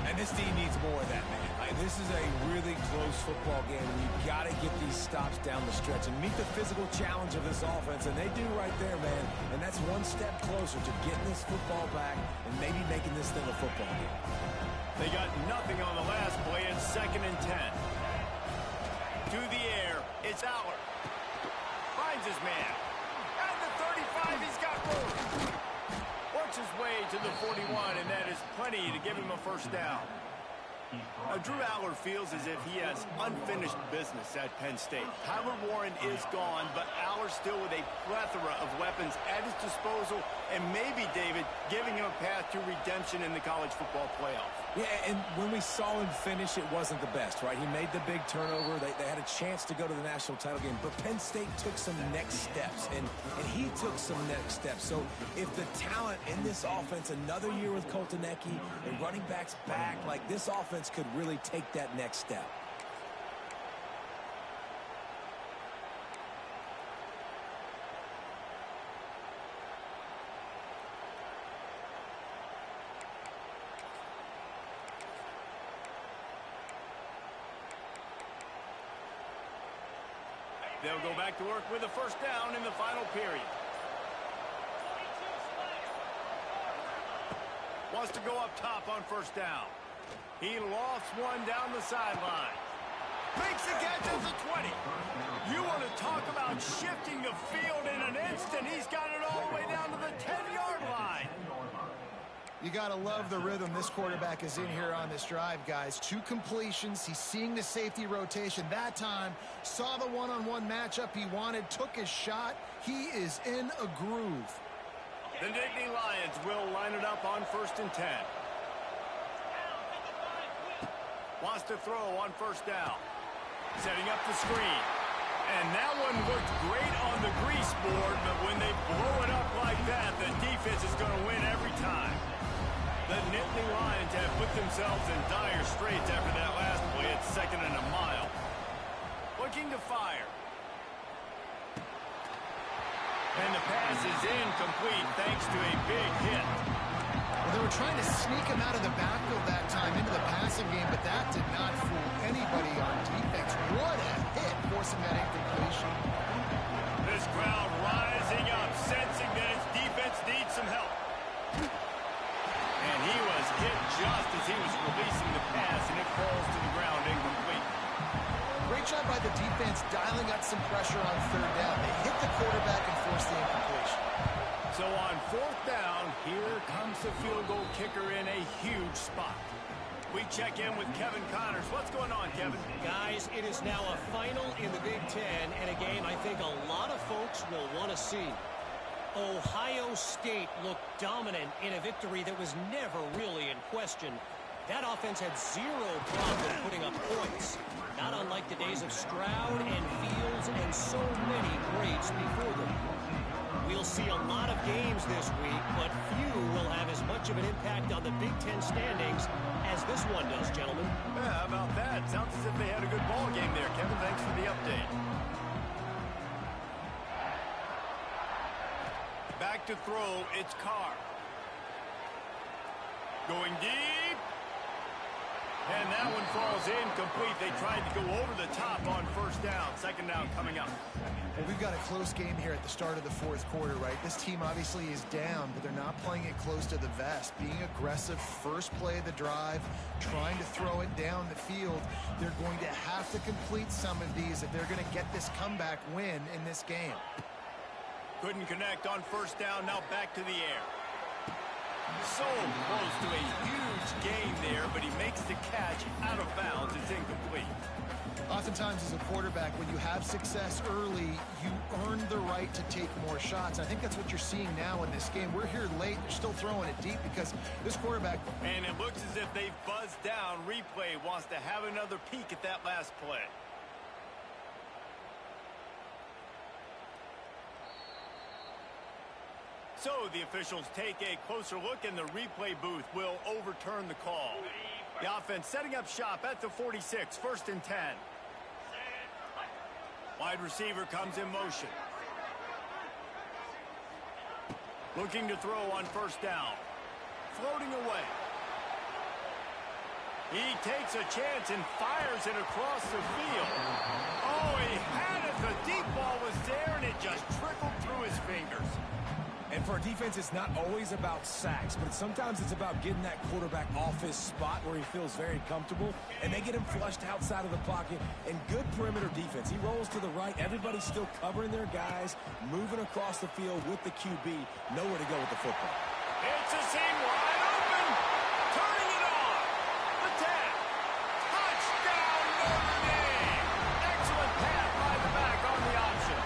C: And this team needs more of that, man. This is a really close football game, and you've got to get these stops down the stretch and meet the physical challenge of this offense, and they do right there, man. And that's one step closer to getting this football back and maybe making this thing a football game.
A: They got nothing on the last play. It's 2nd and 10. To the air, it's Aller. Finds his man. At the 35, he's got room. Works his way to the 41, and that is plenty to give him a first down. Now, Drew Aller feels as if he has unfinished business at Penn State. Tyler Warren is gone, but Aller still with a plethora of weapons at his disposal, and maybe, David, giving him a path to redemption in the college football playoff.
C: Yeah, and when we saw him finish, it wasn't the best, right? He made the big turnover. They had a chance to go to the national title game, but Penn State took some next steps, and he took some next steps. So if the talent in this offense, another year with Colton Ecke and running backs back, like this offense could really take that next step.
A: They'll go back to work with a first down in the final period. Wants to go up top on first down. He lost one down the sideline. Makes the catch at the 20. You want to talk about shifting the field in an instant. He's got it all the way down to the 10-yard line.
B: You got to love the rhythm this quarterback is in here on this drive, guys. 2 completions. He's seeing the safety rotation. That time, saw the one-on-one matchup he wanted, took his shot. He is in a groove.
A: The Nittany Lions will line it up on 1st and 10. Wants to throw on first down. Setting up the screen. And that one looked great on the grease board, but when they blow it up like that, the defense is going to win every time. The Nittany Lions have put themselves in dire straits after that last play at 2nd and a mile. Looking to fire. And the pass is incomplete thanks to a big hit.
B: Well, they were trying to sneak him out of the backfield that time into the passing game, but that did not fool anybody on defense. What a hit, forcing that incompletion.
A: This crowd rising up, sensing that its defense needs some help. And he was hit just as he was releasing the pass, and it falls to the ground incomplete.
B: Great job by the defense dialing up some pressure on 3rd down. They hit the quarterback and forced the incompletion.
A: So on 4th down, here comes the field goal kicker in a huge spot. We check in with Kevin Connors. What's going on, Kevin?
E: Guys, it is now a final in the Big Ten, and a game I think a lot of folks will want to see. Ohio State looked dominant in a victory that was never really in question. That offense had 0 problem putting up points, not unlike the days of Stroud and Fields and so many greats before them. We'll see a lot of games this week, but few will have as much of an impact on the Big Ten standings as this one does, gentlemen.
A: Yeah, how about that? Sounds as if they had a good ball game there, Kevin. Thanks for the update. Back to throw, it's Carr. Going deep. And that one falls incomplete. They tried to go over the top on first down. 2nd down coming up.
B: Well, we've got a close game here at the start of the 4th quarter, right? This team obviously is down, but they're not playing it close to the vest. Being aggressive, first play of the drive, trying to throw it down the field. They're going to have to complete some of these if they're going to get this comeback win in this game.
A: Couldn't connect on first down. Now back to the air. So close to a huge gain there, but he makes the catch out of bounds. It's incomplete.
B: Oftentimes as a quarterback, when you have success early, you earn the right to take more shots. I think that's what you're seeing now in this game. We're here late. They're still throwing it deep because this quarterback...
A: And it looks as if they've buzzed down. Replay wants to have another peek at that last play. So the officials take a closer look, and the replay booth will overturn the call. The offense setting up shop at the 46, 1st and 10. Wide receiver comes in motion. Looking to throw on first down. Floating away. He takes a chance and fires it across the field. Oh, he had it. The deep ball was there, and it just trickled through his fingers.
C: And for a defense, it's not always about sacks, but sometimes it's about getting that quarterback off his spot where he feels very comfortable, and they get him flushed outside of the pocket. And good perimeter defense. He rolls to the right. Everybody's still covering their guys, moving across the field with the QB. Nowhere to go with the football.
A: It's a seam wide open. Turning it on. The tap. Touchdown, Notre Dame. Excellent pass by the back on the option.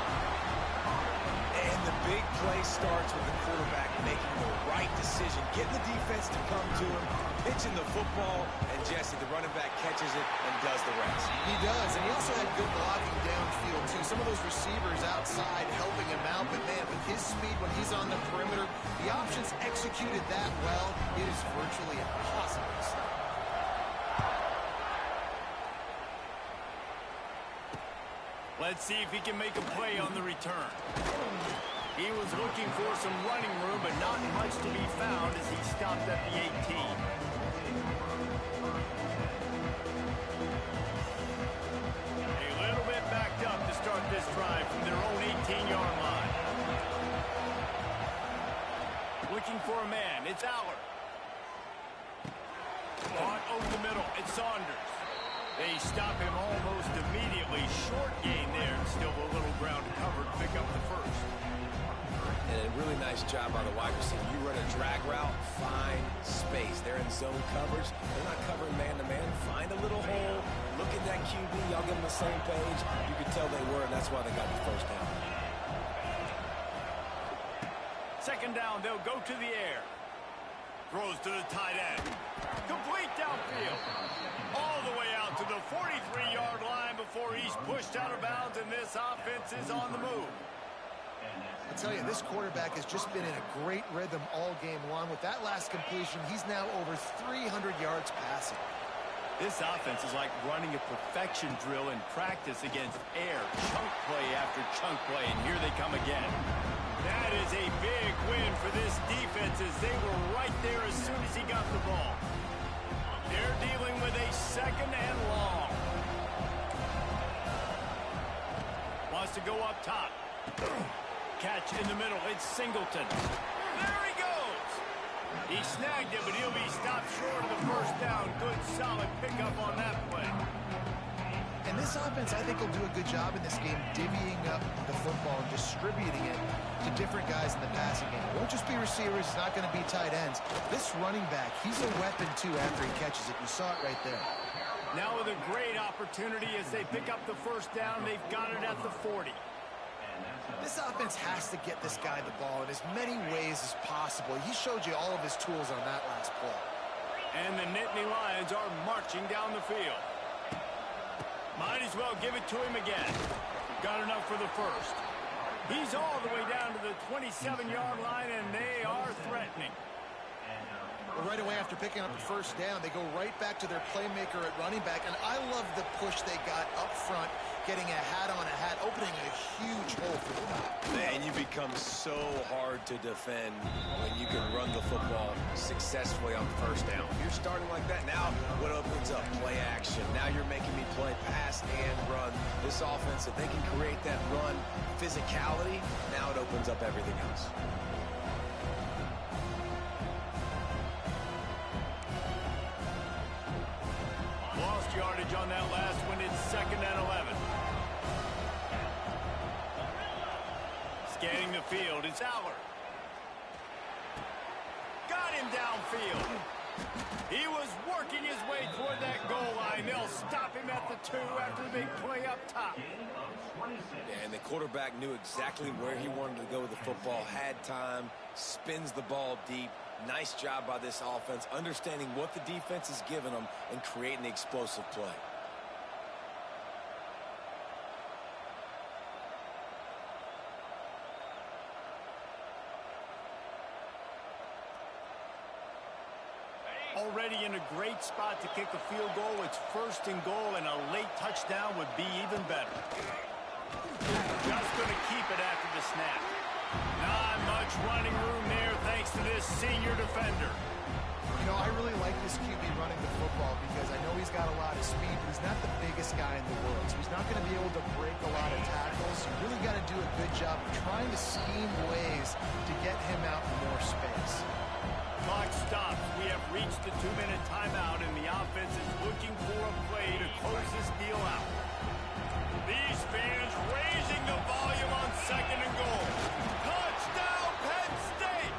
C: And the big play starts with the quarterback making the right decision, getting the defense to come to him, pitching the football, and Jesse, the running back, catches it and does the rest.
B: He does, and he also had good blocking downfield, too. Some of those receivers outside helping him out, but, man, with his speed when he's on the perimeter, the options executed that well, it is virtually impossible to stop.
A: Let's see if he can make a play on the return. He was looking for some running room, but not much to be found as he stopped at the 18. A little bit backed up to start this drive from their own 18-yard line. Looking for a man. It's Aller. Barrett Saunders. They stop him almost immediately. Short gain there. Still a little ground to cover to pick up the first.
C: And a really nice job by the wide receiver. You run a drag route, find space. They're in zone coverage. They're not covering man-to-man. Find a little hole. Look at that QB. Y'all get on the same page. You can tell they were, and that's why they got the first down.
A: Second down, they'll go to the air. Throws to the tight end. Complete downfield. All the way out to the 43-yard line before he's pushed out of bounds, and this offense is on the move.
B: I tell you, this quarterback has just been in a great rhythm all game long. With that last completion, he's now over 300 yards passing.
A: This offense is like running a perfection drill in practice against air. Chunk play after chunk play, and here they come again. That is a big win for this defense as they were right there as soon as he got the ball. They're dealing with a second and long. Wants to go up top. Catch in the middle. It's Singleton. There he goes. He snagged it, but he'll be stopped short of the first down. Good, solid pickup on that play.
B: And this offense, I think, will do a good job in this game divvying up the football and distributing it to different guys in the passing game. It won't just be receivers. It's not going to be tight ends. This running back, he's a weapon, too, after he catches it. You saw it right there.
A: Now with a great opportunity as they pick up the first down. They've got it at the 40.
B: This offense has to get this guy the ball in as many ways as possible. He showed you all of his tools on that last play.
A: And the Nittany Lions are marching down the field. Might as well give it to him again. Got enough for the first. He's all the way down to the 27-yard line, and they are threatening.
B: Well, right away after picking up the first down, they go right back to their playmaker at running back, and I love the push they got up front, getting a hat on a hat, opening a huge hole for the top.
C: Man, you become so hard to defend when you can run the football successfully on first down. You're starting like that. Now, what opens up? Play action. Now you're making me play pass and run. This offense, if they can create that run physicality, now it opens up everything else.
A: Lost yardage on that last one. It's second and 11. Scanning the field, it's Aller. Got him downfield. He was working his way toward that goal line. They'll stop him at the 2 after the big play up top.
C: And the quarterback knew exactly where he wanted to go with the football, had time, spins the ball deep. Nice job by this offense, understanding what the defense is giving them and creating the explosive play.
A: Already in a great spot to kick a field goal. It's first and goal, and a late touchdown would be even better. Just going to keep it after the snap. Not much running room there thanks to this senior defender.
B: You know, I really like this QB running the football because I know he's got a lot of speed, but he's not the biggest guy in the world. So he's not going to be able to break a lot of tackles. You really got to do a good job of trying to scheme ways to get him out in more space.
A: Clock stops. We have reached the 2-minute timeout, and the offense is looking for a play to close this deal out. These fans raising the volume on second and goal. Touchdown, Penn State!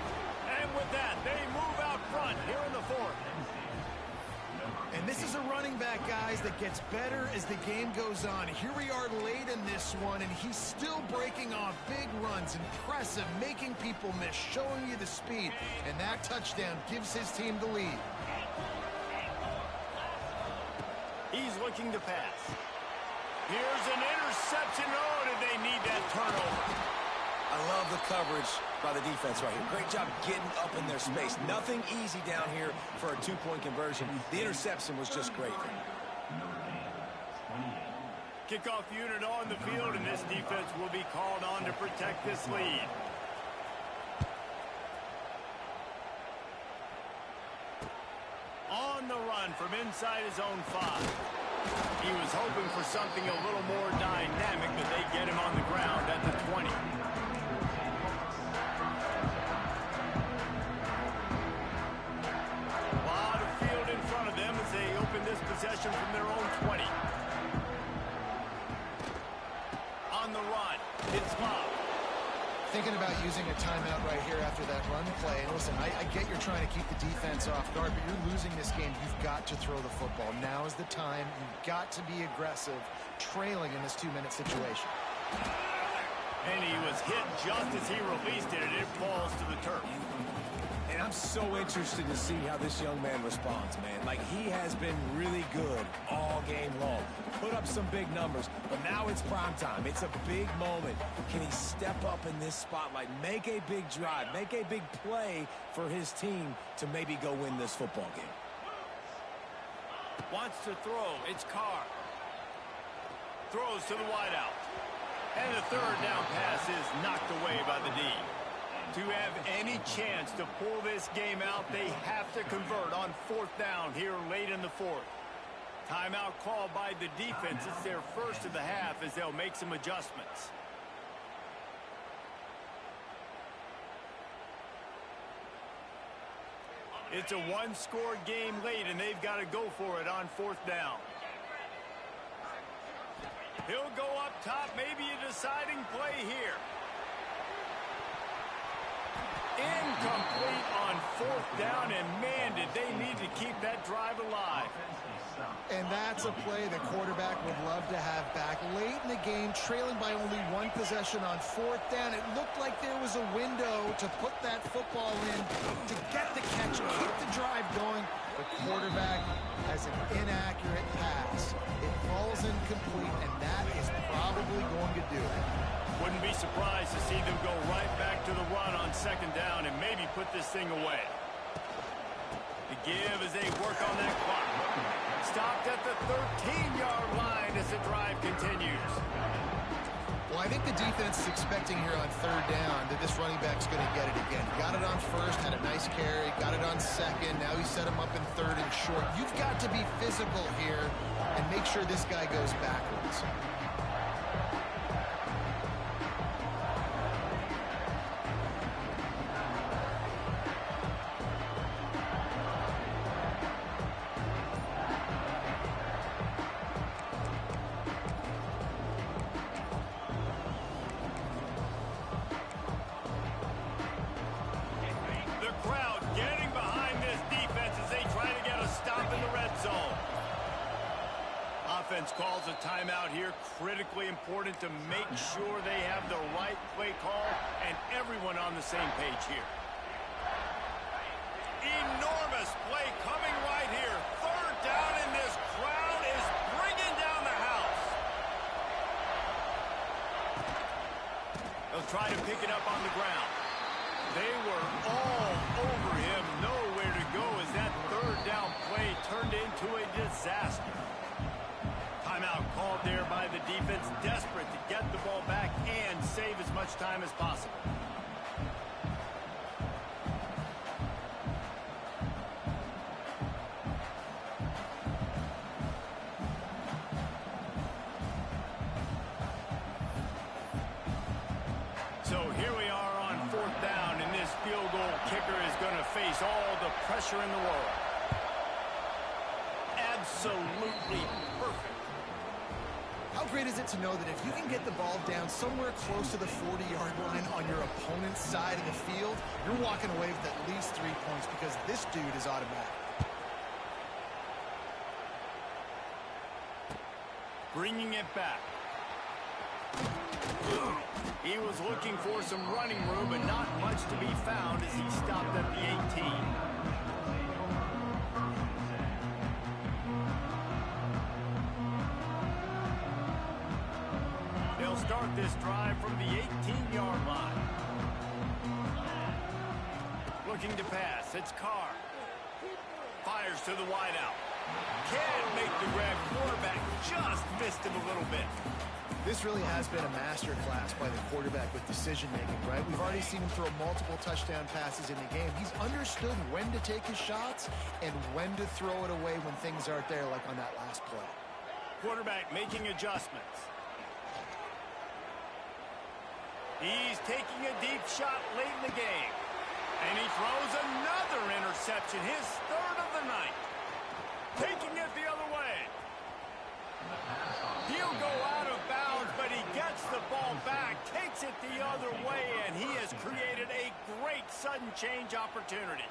A: And with that, they move out front here in the fourth.
B: And this is a running back, guys, that gets better as the game goes on. Here we are late in this one, and he's still breaking off big runs. Impressive, making people miss, showing you the speed. And that touchdown gives his team the lead.
A: He's looking to pass. Here's an interception. Oh, did they need that turnover?
C: I love the coverage by the defense right here. Great job getting up in their space. Nothing easy down here for a 2-point conversion. The interception was just great.
A: Kickoff unit on the field, and this defense will be called on to protect this lead. On the run from inside his own 5. He was hoping for something a little more dynamic, but they get him on the ground at the 20. A lot of field in front of them as they open keeping this possession from their own 20. On the run, it's Love.
B: Thinking about using a timeout right here after that run play. And listen, I get you're trying to keep the defense off guard, but you're losing this game. You've got to throw the football. Now is the time. You've got to be aggressive, trailing in this 2-minute situation.
A: And he was hit just as he released it, and it falls to the turf.
C: And I'm so interested to see how this young man responds, man. Like, he has been really good all game long. Put up some big numbers, but now it's prime time. It's a big moment. Can he step up in this spotlight, make a big drive, make a big play for his team to maybe go win this football game?
A: Wants to throw. It's Carr. Throws to the wideout. And the third down pass is knocked away by the D. To have any chance to pull this game out, they have to convert on 4th down here late in the 4th. Timeout called by the defense. It's their first of the half as they'll make some adjustments. It's a one-score game late, and they've got to go for it on 4th down. He'll go up top, maybe a deciding play here. Incomplete on 4th down, and man, did they need to keep that drive alive.
B: And that's a play the quarterback would love to have back. Late in the game, trailing by only 1 possession on 4th down, it looked like there was a window to put that football in, to get the catch, keep the drive going. The quarterback has an inaccurate pass. It falls incomplete, and that is probably going to do it.
A: Wouldn't be surprised to see them go right back to the run on 2nd down and maybe put this thing away. The give as they work on that clock. Stopped at the 13-yard line as the drive continues.
B: Well, I think the defense is expecting here on 3rd down that this running back's going to get it again. He got it on 1st, had a nice carry, got it on 2nd. Now he set him up in 3rd and short. You've got to be physical here and make sure this guy goes backwards.
A: Calls a timeout here. Critically important to make sure they have the right play call and everyone on the same page here. Enormous play coming right here. 3rd down, and this crowd is bringing down the house. They'll try to pick it up on the ground. They were all over him. Nowhere to go as that 3rd down play turned into a disaster. Timeout called there by the defense, desperate to get the ball back and save as much time as possible. So here we are on 4th down, and this field goal kicker is going to face all the pressure in the world. Absolutely perfect.
B: How great is it to know that if you can get the ball down somewhere close to the 40-yard line on your opponent's side of the field, you're walking away with at least 3 points because this dude is automatic.
A: Bringing it back. He was looking for some running room, but not much to be found as he stopped at the 18. Start this drive from the 18-yard line. Looking to pass. It's Carr. Fires to the wideout. Can't make the grab. Quarterback just missed him a little bit.
B: This really has been a master class by the quarterback with decision-making, right? We've already seen him throw multiple touchdown passes in the game. He's understood when to take his shots and when to throw it away when things aren't there, like on that last play.
A: Quarterback making adjustments. He's taking a deep shot late in the game. And he throws another interception, his 3rd of the night. Taking it the it the other way, and he has created a great sudden change opportunity.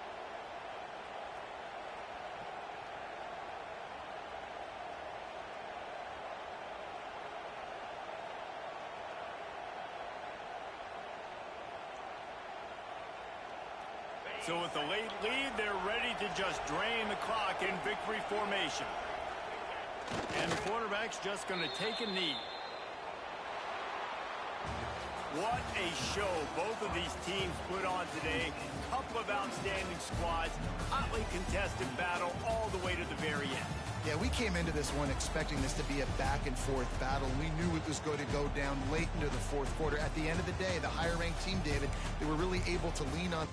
A: So with the late lead, they're ready to just drain the clock in victory formation. And the quarterback's just going to take a knee. What a show both of these teams put on today. Couple of outstanding squads, hotly contested battle all the way to the very end.
B: Yeah, we came into this one expecting this to be a back-and-forth battle. We knew it was going to go down late into the fourth quarter. At the end of the day, the higher-ranked team, David, they were really able to lean on.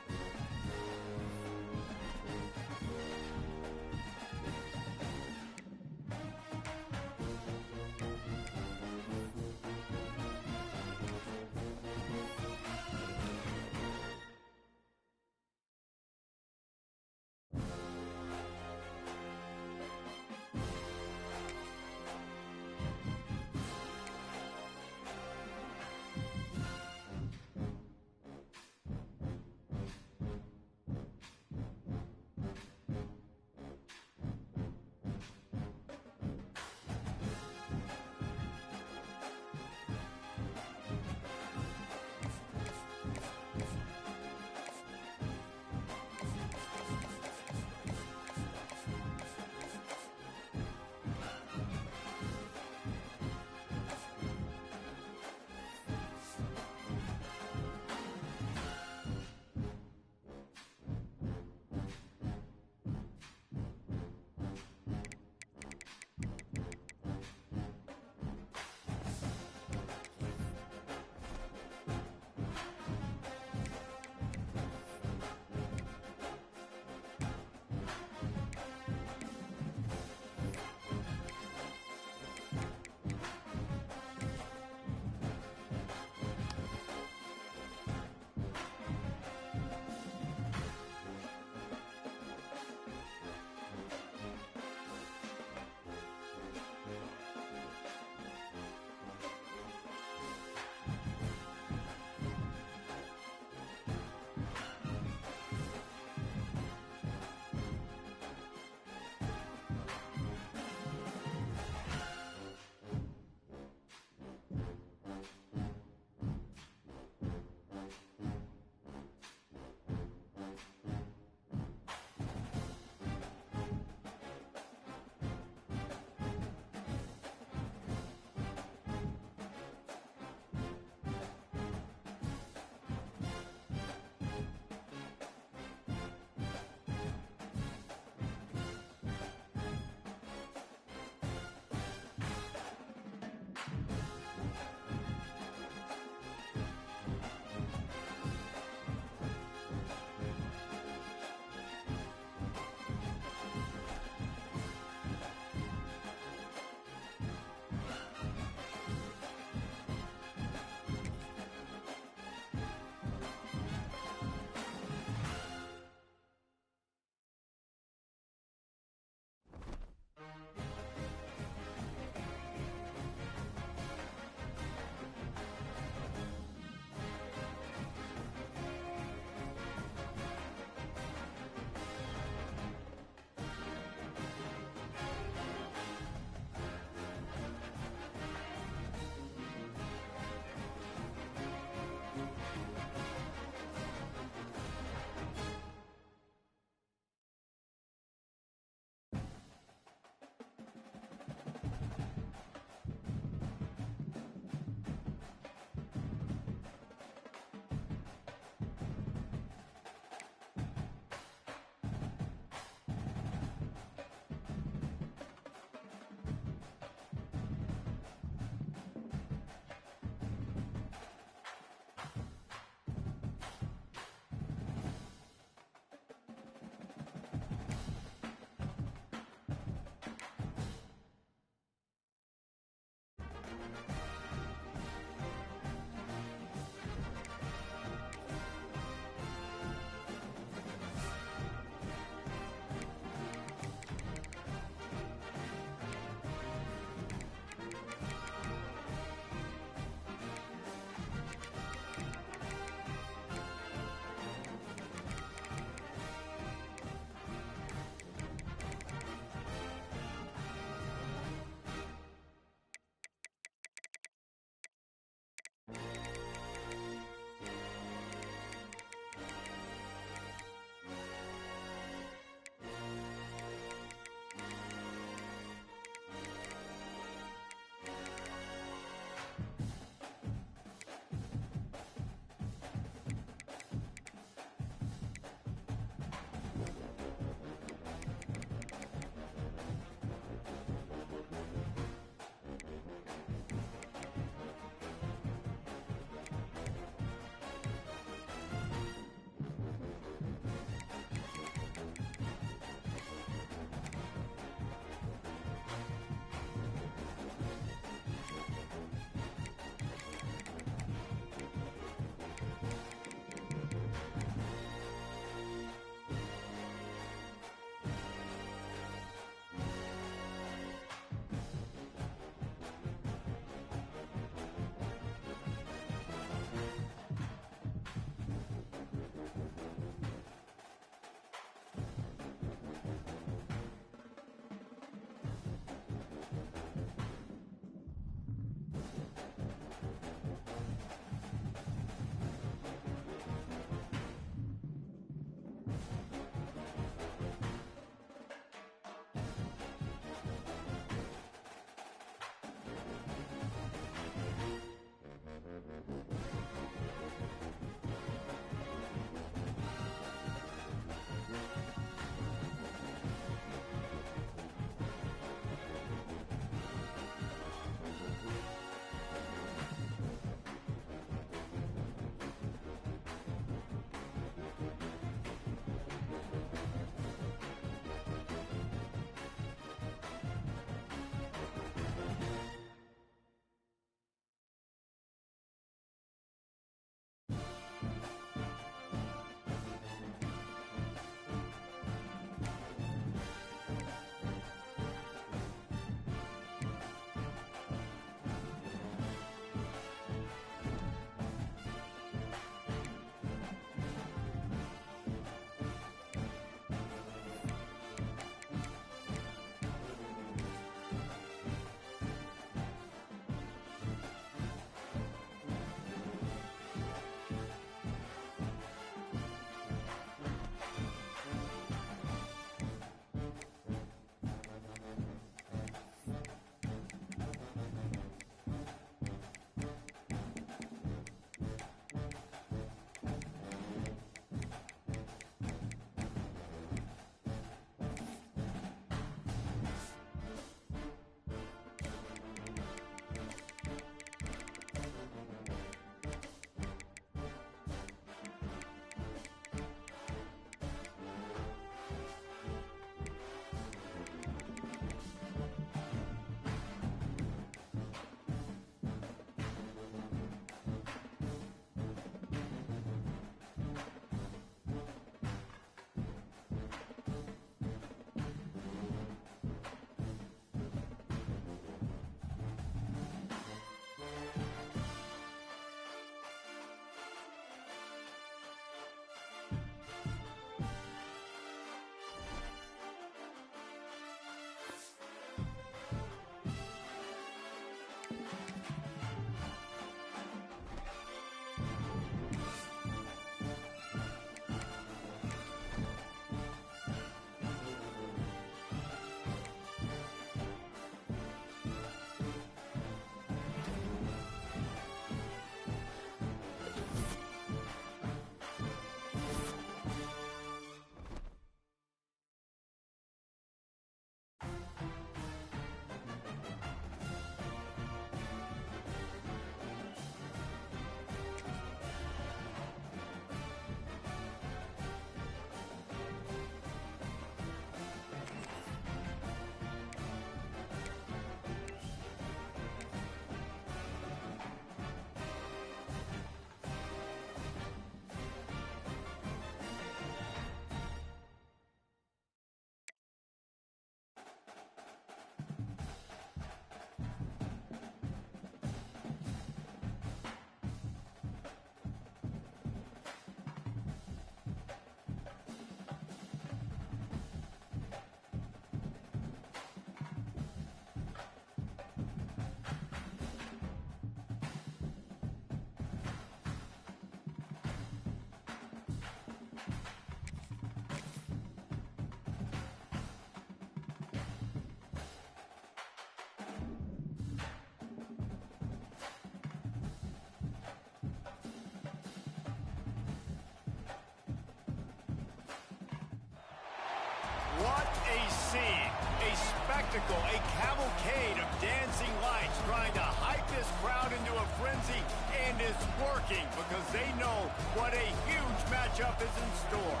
A: spectacle, a cavalcade of dancing lights trying to hype this crowd into a frenzy, and it's working because they know what a huge matchup is in store.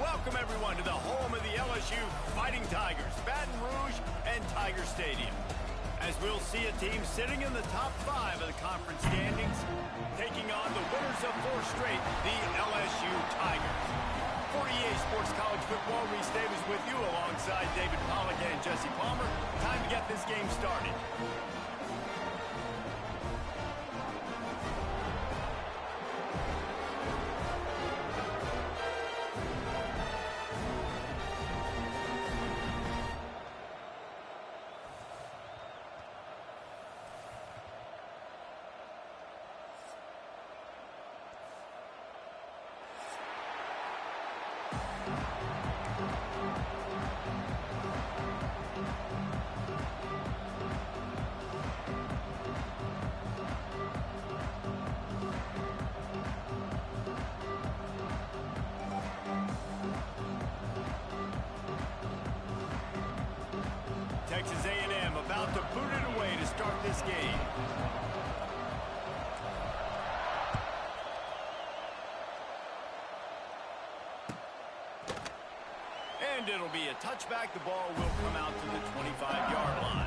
A: Welcome, everyone, to the home of the LSU Fighting Tigers, Baton Rouge and Tiger Stadium. As we'll see a team sitting in the top 5 of the conference standings, taking on the winners of 4 straight, the LSU Tigers. For EA Sports College Football, Reese Davis with you alongside David Pollack and Jesse Palmer. Time to get this game started. Texas A&M about to boot it away to start this game. And it'll be a touchback. The ball will come out to the 25-yard line.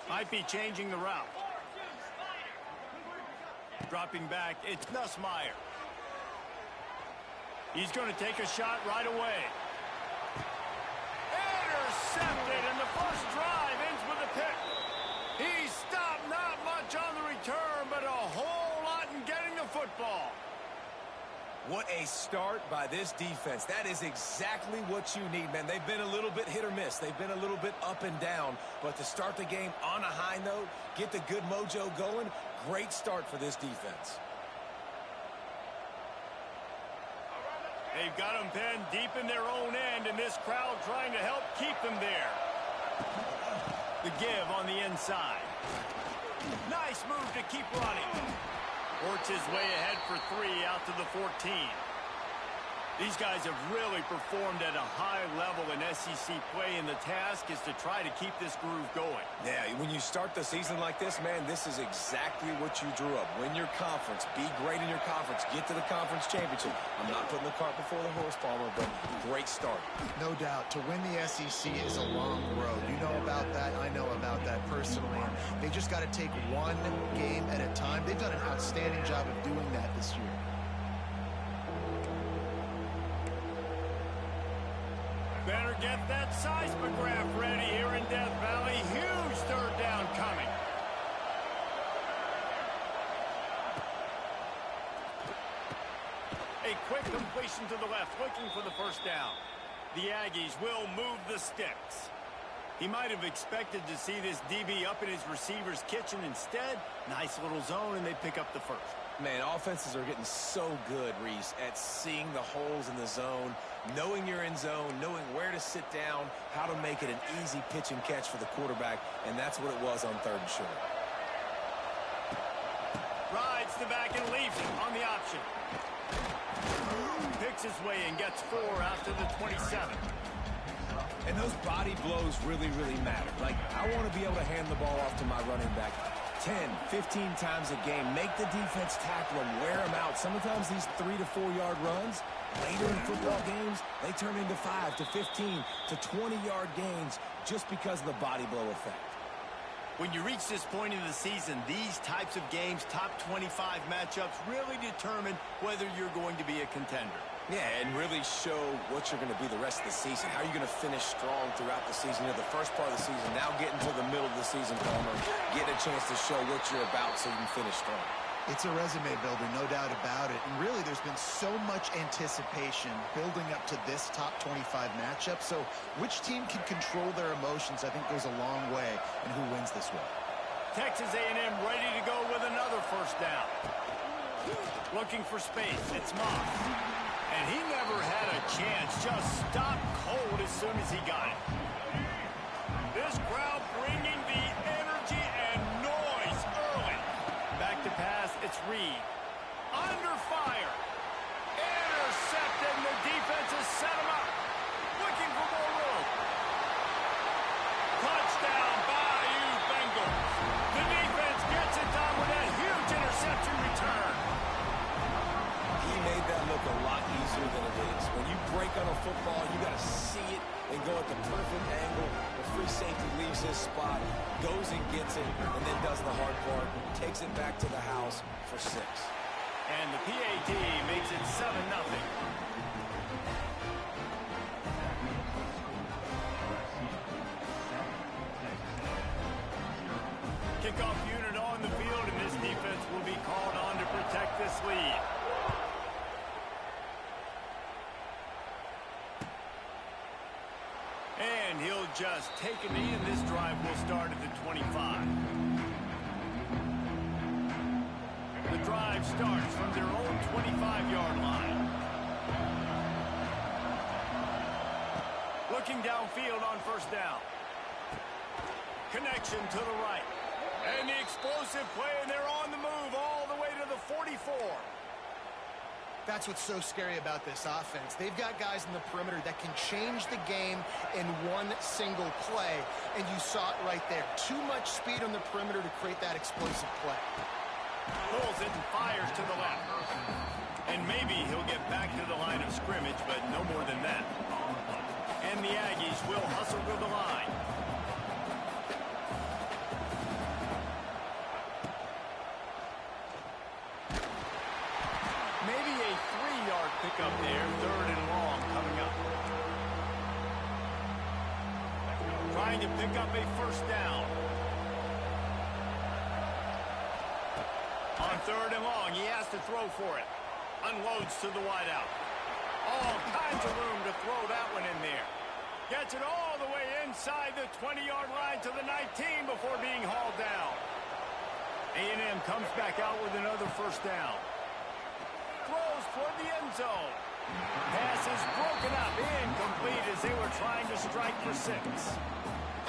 A: Might be changing the route. Dropping back, it's Nussmeier. He's going to take a shot right away. Intercepted, and the first drive ends with a pick. He stopped not much on the return, but a whole lot in getting the football.
C: What a start by this defense. That is exactly what you need, man. They've been a little bit hit or miss. They've been a little bit up and down. But to start the game on a high note, get the good mojo going, great start for this defense.
A: They've got them pinned deep in their own end, and this crowd trying to help keep them there. The give on the inside. Nice move to keep running. Works his way ahead for 3 out to the 14. These guys have really performed at a high level in SEC play, and the task is to try to keep this groove going.
C: Yeah, when you start the season like this, man, this is exactly what you drew up. Win your conference. Be great in your conference. Get to the conference championship. I'm not putting the cart before the horse, Palmer, but great start.
B: No doubt. To win the SEC is a long road. You know about that. I know about that personally. And they just got to take one game at a time. They've done an outstanding job of doing that this year.
A: Better get that seismograph ready here in Death Valley. Huge third down coming. A quick completion to the left, looking for the first down. The Aggies will move the sticks. He might have expected to see this DB up in his receiver's kitchen. Instead, nice little zone, and they pick up the first.
C: Man, offenses are getting so good, Reese, at seeing the holes in the zone, knowing you're in zone, knowing where to sit down, how to make it an easy pitch and catch for the quarterback, and that's what it was on 3rd and short.
A: Rides the back and leaves him on the option. Picks his way and gets 4 out to the 27.
C: And those body blows really, really matter. Like, I want to be able to hand the ball off to my running back 10, 15 times a game. Make the defense tackle them, wear them out. Sometimes these 3 to 4 yard runs, later in football games, they turn into 5 to 15 to 20-yard gains just because of the body blow effect.
A: When you reach this point in the season, these types of games, top 25 matchups, really determine whether you're going to be a contender.
C: Yeah, and really show what you're going to be the rest of the season. How are you going to finish strong throughout the season? You know, the first part of the season, now getting to the middle of the season, Palmer, get a chance to show what you're about so you can finish strong.
B: It's a resume builder, no doubt about it. And really, there's been so much anticipation building up to this top 25 matchup. So which team can control their emotions, I think, goes a long way in who wins this one.
A: Texas A&M ready to go with another first down. Looking for space. It's Moss. And he never had a chance. Just stopped cold as soon as he got it. This crowd bringing the energy pass. It's Reed. Under fire. Intercepted, and the defense has set him up. Looking for more room. Touchdown, Bayou Bengals. The defense gets it done with that huge interception return.
C: He made that look a lot easier than it is. When you break on a football, you got to see it and go at the perfect angle. The free safety leaves his spot, goes and gets it, and then does the hard part, takes it back to the house for 6.
A: And the PAT makes it 7-0. Kickoff unit on the field, and this defense will be called on to protect this lead. And he'll just take a knee, and this drive will start at the 25. The drive starts from their own 25-yard line. Looking downfield on first down. Connection to the right. And the explosive play, and they're on the move all the way to the 44.
B: That's what's so scary about this offense. They've got guys in the perimeter that can change the game in one single play, and you saw it right there. Too much speed on the perimeter to create that explosive play.
A: Pulls it and fires to the left. And maybe he'll get back to the line of scrimmage, but no more than that. And the Aggies will hustle to the line. Maybe a 3-yard pickup there, 3rd and long coming up. Trying to pick up a first down. On 3rd and long, he has to throw for it. Unloads to the wideout. All kinds of room to throw that one in there. Gets it all the way inside the 20-yard line to the 19 before being hauled down. A&M comes back out with another first down. Throws toward the end zone. Pass is broken up, incomplete as they were trying to strike for 6.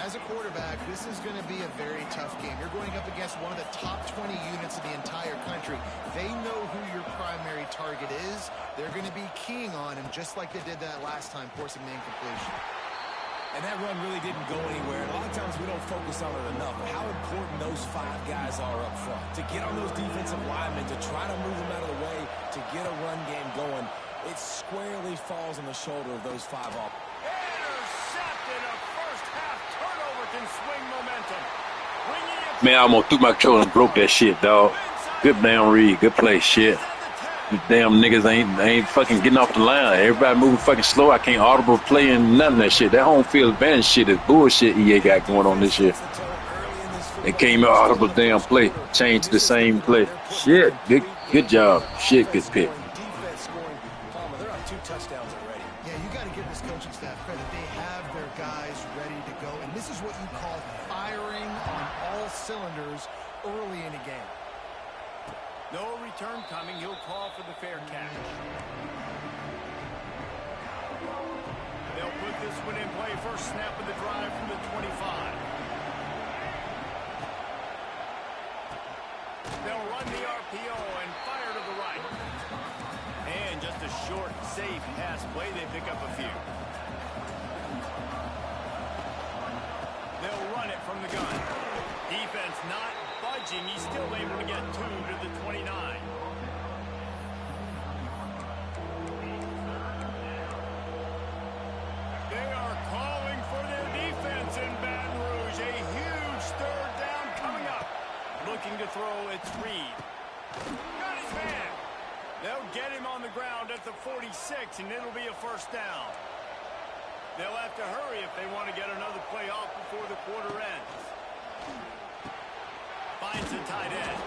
B: As a quarterback, this is going to be a very tough game. You're going up against one of the top 20 units of the entire country. They know who your primary target is. They're going to be keying on him just like they did that last time, forcing the incompletion.
C: And that run really didn't go anywhere. And a lot of times we don't focus on it enough. But how important those 5 guys are up front. To get on those defensive linemen, to try to move them out of the way, to get a run game going, it squarely falls on the shoulder of those 5 offenses.
A: Intercepted. A first-half turnover can swing momentum.
F: Man, I almost threw my controller and broke that shit, dog. Good damn read. Good play, shit. You damn niggas ain't fucking getting off the line. Everybody moving fucking slow. I can't audible play and none of that shit. That home field advantage shit is bullshit EA got going on this year. They came out audible damn play. Changed the same play. Shit. Good job. Shit, good pick.
C: They're up 2 touchdowns already.
B: Yeah, you got to give this coaching staff credit. They have their guys ready to go. And this is what you call firing on all cylinders early in a game.
A: No return coming. He'll call for the fair catch. They'll put this one in play. First snap of the drive from the 25. They'll run the RPO and fire to the right. And just a short, safe pass play. They pick up a few. They'll run it from the gun. Defense not budging. He's still able to get 2 to the 29. They are calling for their defense in Baton Rouge. A huge 3rd down coming up. Looking to throw, it's Reed. Got his man. They'll get him on the ground at the 46, and it'll be a first down. They'll have to hurry if they want to get another play off before the quarter ends. Finds the tight end.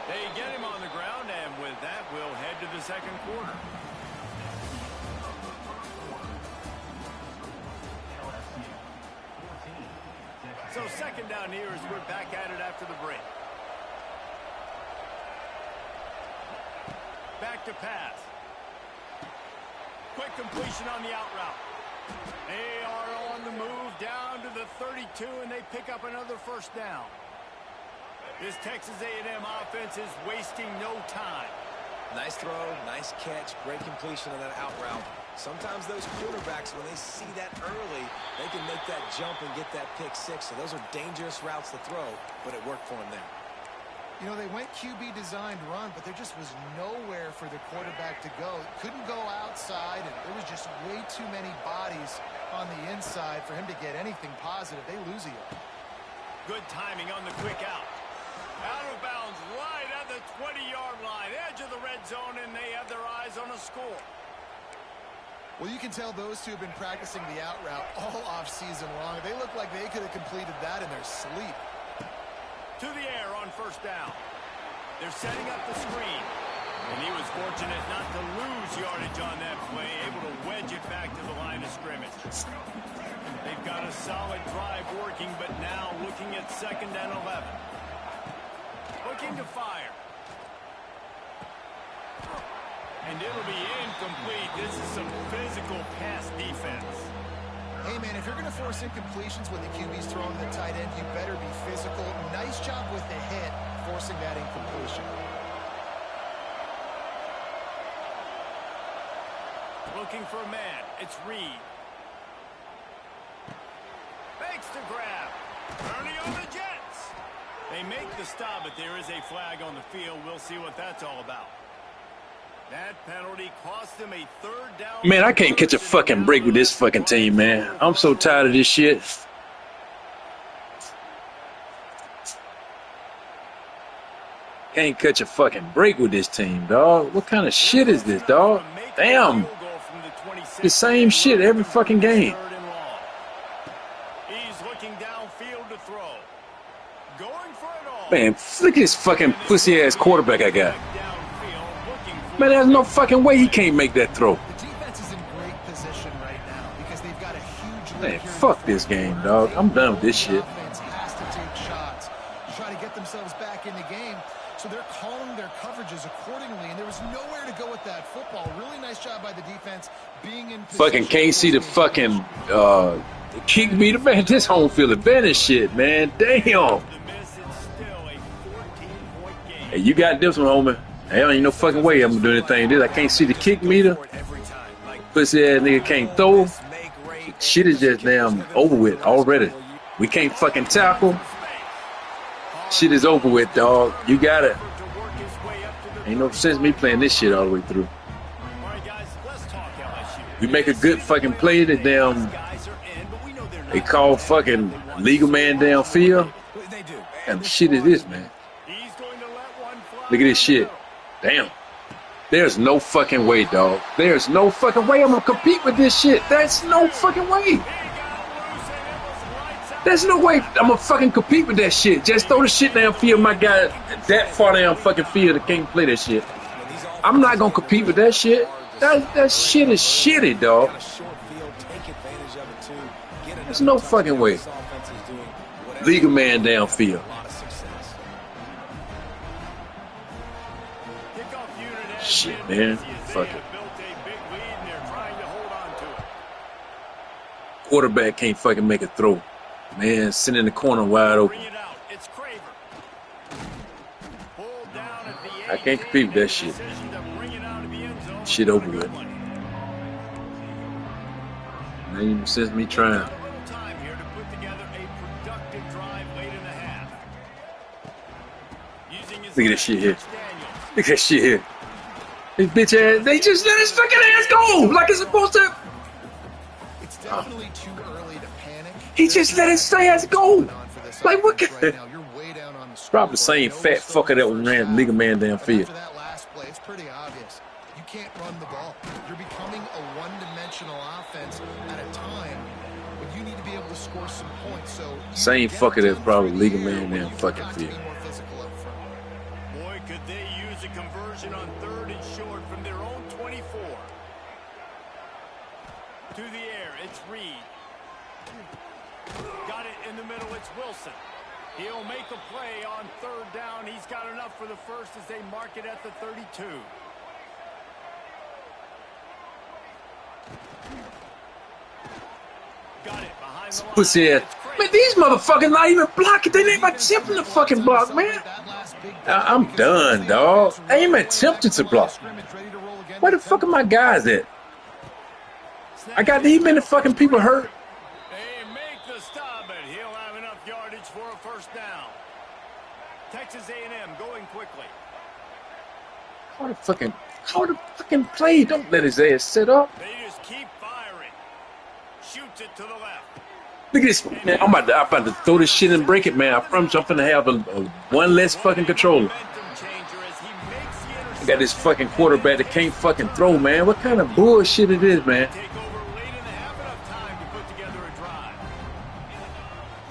A: They get him on the ground, and with that, we'll head to the second quarter. So second down here as we're back at it after the break. Back to pass. Quick completion on the out route. They are on the move down to the 32, and they pick up another first down. This Texas A&M offense is wasting no time.
C: Nice throw, nice catch, great completion on that out route. Sometimes those quarterbacks, when they see that early, they can make that jump and get that pick six. So those are dangerous routes to throw, but it worked for them there.
B: You know, they went QB designed run, but there just was nowhere for the quarterback to go. Couldn't go outside, and there was just way too many bodies on the inside for him to get anything positive. They lose a yard.
A: Good timing on the quick out. Out of bounds right at the 20-yard line. Edge of the red zone, and they have their eyes on a score.
B: Well, you can tell those two have been practicing the out route all offseason long. They look like they could have completed that in their sleep.
A: To the air on first down. They're setting up the screen. And he was fortunate not to lose yardage on that play, able to wedge it back to the line of scrimmage. They've got a solid drive working, but now looking at 2nd and 11. Looking to fire. And it'll be incomplete. This is some physical pass defense.
B: Hey, man, if you're going to force incompletions when the QB's throwing to the tight end, you better be physical. Nice job with the hit, forcing that incompletion.
A: Looking for a man. It's Reed. Fakes to grab. Ernie on the Jets. They make the stop, but there is a flag on the field. We'll see what that's all about. That penalty cost him a 3rd down.
F: Man, I can't catch a fucking break with this fucking team, man. I'm so tired of this shit. Can't catch a fucking break with this team, dog. What kind of shit is this, dog? Damn. The same shit every fucking game.
A: He's looking downfield to throw. Going for it all.
F: Man, look at this fucking pussy-ass quarterback I got. Man, there's no fucking way he can't make that throw.
B: The defense is in great position right now because they've got a huge lead.
F: Man, fuck this game, dog. I'm done with this shit.
B: The offense has to take shots to try to get themselves back in the game. So they're calling their coverages accordingly, and there was nowhere to go with that football. Really nice job by the defense being in position.
F: Fucking can't see the fucking kick me to man. This home field advantage shit, man. Damn. Hey, you got this one, homie. Hell, ain't no fucking way I'm gonna do anything. This I can't see the kick meter. Pussy ass nigga can't throw. Shit is just damn over with already. We can't fucking tackle. Shit is over with, dog. You got it. Ain't no sense me playing this shit all the way through. We make a good fucking play. That damn they call fucking legal man downfield. And shit is this, man? Look at this shit. Damn. There's no fucking way, dog. There's no fucking way I'm gonna compete with this shit. There's no fucking way. There's no way I'm gonna fucking compete with that shit. Just throw the shit downfield. My guy that far down fucking field that can't play that shit. I'm not gonna compete with that shit. That shit is shitty, dog. There's no fucking way. Legal man downfield. Shit, man. Fuck it. Quarterback can't fucking make a throw. Man, sitting in the corner wide open. I can't compete with that shit. Shit over with. Ain't even sense me trying. Look at this shit here. Look at that shit here. This bitch ass, they just let his fucking ass go like it's supposed to.
B: It's definitely too early to panic.
F: He just let his ass go. Like what? Probably the same fat fucker that was ran legal man downfield.
B: After that last play, it's pretty obvious. You can't run the ball. You're becoming a one-dimensional offense at a time when you need to be able to score some points. So
F: same fucker that's probably legal man down fucking field.
A: Boy, could they use a conversion on 3rd and short from their own 24. To the air, it's Reed. Got it in the middle, it's Wilson. He'll make a play on 3rd down. He's got enough for the first as they mark it at the 32. Got it behind the line.
F: Pussy ass Man, these motherfuckers not even blocking. They ain't attempting to fucking block, man. I'm done, dog. I ain't attempting to block. Where the fuck are my guys at? I got these many fucking people hurt.
A: They make the stop, but he'll have enough yardage for a first down. Texas A&M going quickly.
F: Call the fucking play. Don't let his ass sit up.
A: They just keep firing. Shoots it to the left.
F: Look at this, man. I'm about to throw this shit and break it, man. I promise I'm finna have one less fucking controller. I got this fucking quarterback that can't fucking throw, man. What kind of bullshit it is, man?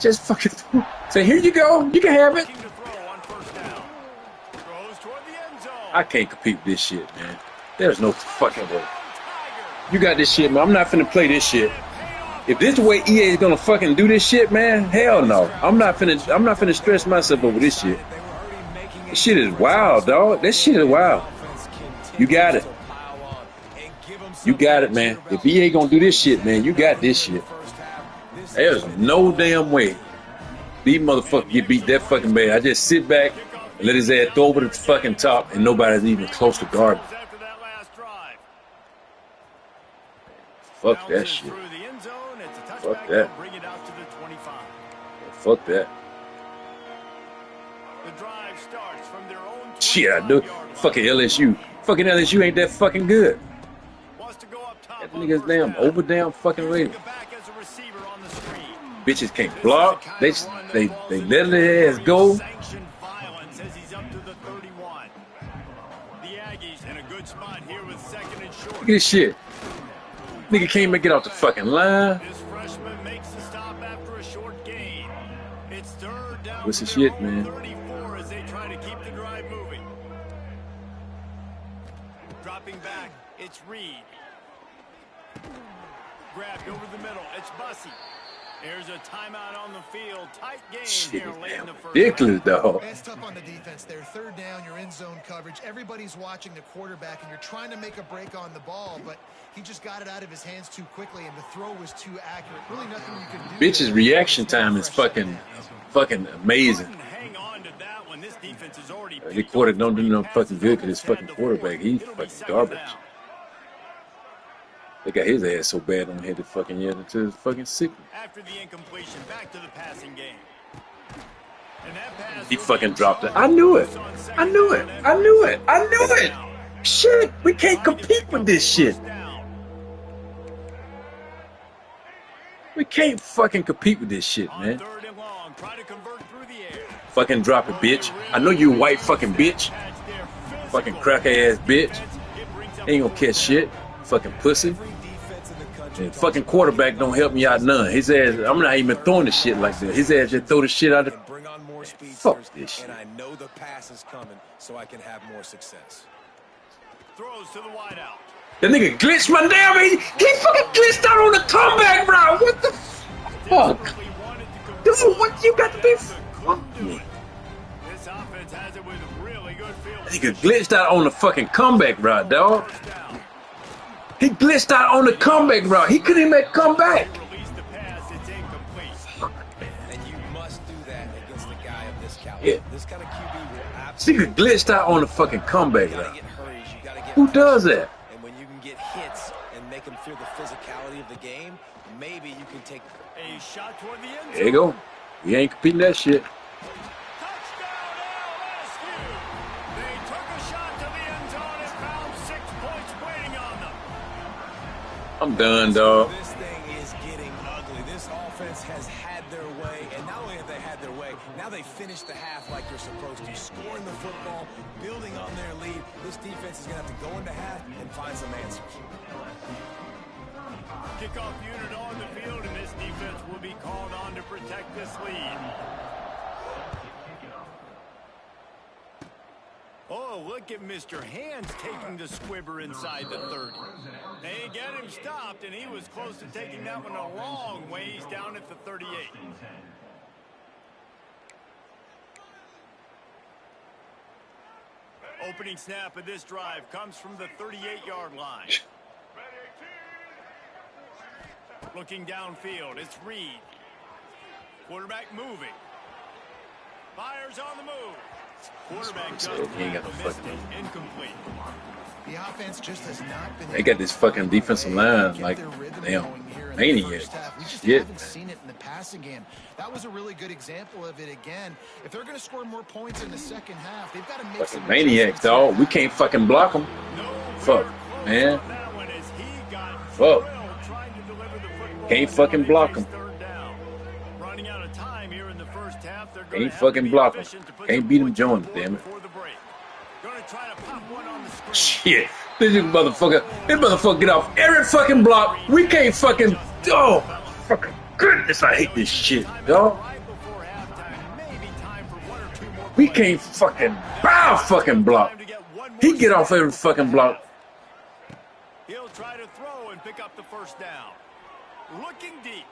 F: Just fucking throw. Say, here you go. You can have it. I can't compete with this shit, man. There's no fucking way. You got this shit, man. I'm not finna play this shit. If this is the way EA is gonna fucking do this shit, man, hell no. I'm not finna stress myself over this shit. This shit is wild, dog. This shit is wild. You got it. You got it, man. If EA gonna do this shit, man, you got this shit. There's no damn way these motherfuckers get beat that fucking bad. I just sit back and let his ass throw over the fucking top and nobody's even close to guarding. Fuck that shit. Fuck that. Fuck that. Shit, I do. Fucking LSU. Fucking LSU ain't that fucking good. That nigga's damn over damn fucking rated. Bitches can't block. They let their ass go. Look at this shit. Nigga can't make it off the fucking line. What's the shit, man?
A: Dropping back, it's Reed. Grabbed over the middle, it's Bussey. There's a timeout on the field. Tight game
F: shit
A: here late in the first.
F: Ridiculous, dog.
B: It's tough on the defense there. Third down, you're in zone coverage. Everybody's watching the quarterback, and you're trying to make a break on the ball, but he just got it out of his hands too quickly, and the throw was too accurate. Really nothing you can do.
F: Bitch's reaction time is fucking amazing.
A: Hang on to that one. This defense is already
F: The quarter don't do no fucking good because his fucking quarterback, he's fucking garbage. They got his ass so bad on hit the fucking yet until his fucking sick.
A: After the incompletion, back to the passing game. And that pass
F: He fucking dropped it. I knew it. I knew it. I knew it. I knew it. Shit, we can't compete with this shit. We can't fucking compete with this shit, man.
A: Third and long, try to convert through the air.
F: Fucking drop it, bitch. I know you a white fucking bitch. Fucking cracker ass bitch. Ain't gonna catch shit. Fucking pussy. And fucking quarterback don't help me out none. His ass, I'm not even throwing the shit like that. His ass just throw the shit out of. Fuck this shit.
C: And I know the pass is coming, so I can have more success.
A: Throws to the wideout.
F: That nigga glitched my damn. He fucking glitched out on the comeback route. What the fuck? Dude, what you got to be? Fuck me.
A: This offense has it with really good field.
F: That nigga glitched out on the fucking comeback route, dog. He glitched out on the comeback route. He couldn't even come back.
A: Release the pass, it's incomplete.
C: And you must do that against a guy of this caliber.
F: Yeah.
C: This kind of QB will
F: This nigga glitched out on the fucking comeback
C: You gotta
F: route.
C: get hurries. You gotta get
F: Who
C: pressure.
F: does that?
C: And when you can get hits and make them feel the physicality of the game, maybe you can take
A: A shot toward the end zone.
F: There you go. We ain't competing that shit.
A: Touchdown, LSU! They took a shot to the end zone and found 6 points waiting on them.
F: I'm done, dog.
C: This thing is getting ugly. This offense has had their way, and not only have they had their way, now they finish the half like they're supposed to, scoring the football, building on their lead. This defense is going to have to go into half and find some answers.
A: Kickoff unit on the field, and this defense will be called on to protect this lead. Oh, look at Mr. Hands taking the squibber inside the 30. They get him stopped, and he was close to taking that one a long ways down at the 38. Opening snap of this drive comes from the 38-yard line. Looking downfield, it's Reed. Quarterback moving. Fires on the move. Quarterback just
F: He ain't got no
A: missed
F: fucking.
A: it. Incomplete.
B: The offense just has not been.
F: They got this fucking defensive line like damn maniac.
B: We just
F: Shit.
B: haven't seen it in the passing game. That was a really good example of it again. If they're going to score more points in the second half, they've got to make some
F: Fucking maniacs, dog. We can't fucking block them. Fuck, man. Fuck. Can't fucking block them.
A: Running out of time here in the first half. They're
F: Can't fucking block them. Can't beat them Jones, damn it. Shit. This motherfucker get off every fucking block. We can't fucking. Oh, fucking goodness, I hate this shit, dog. We can't fucking bow fucking block. He get off every fucking block.
A: He'll try to throw and pick up the first down. Looking deep.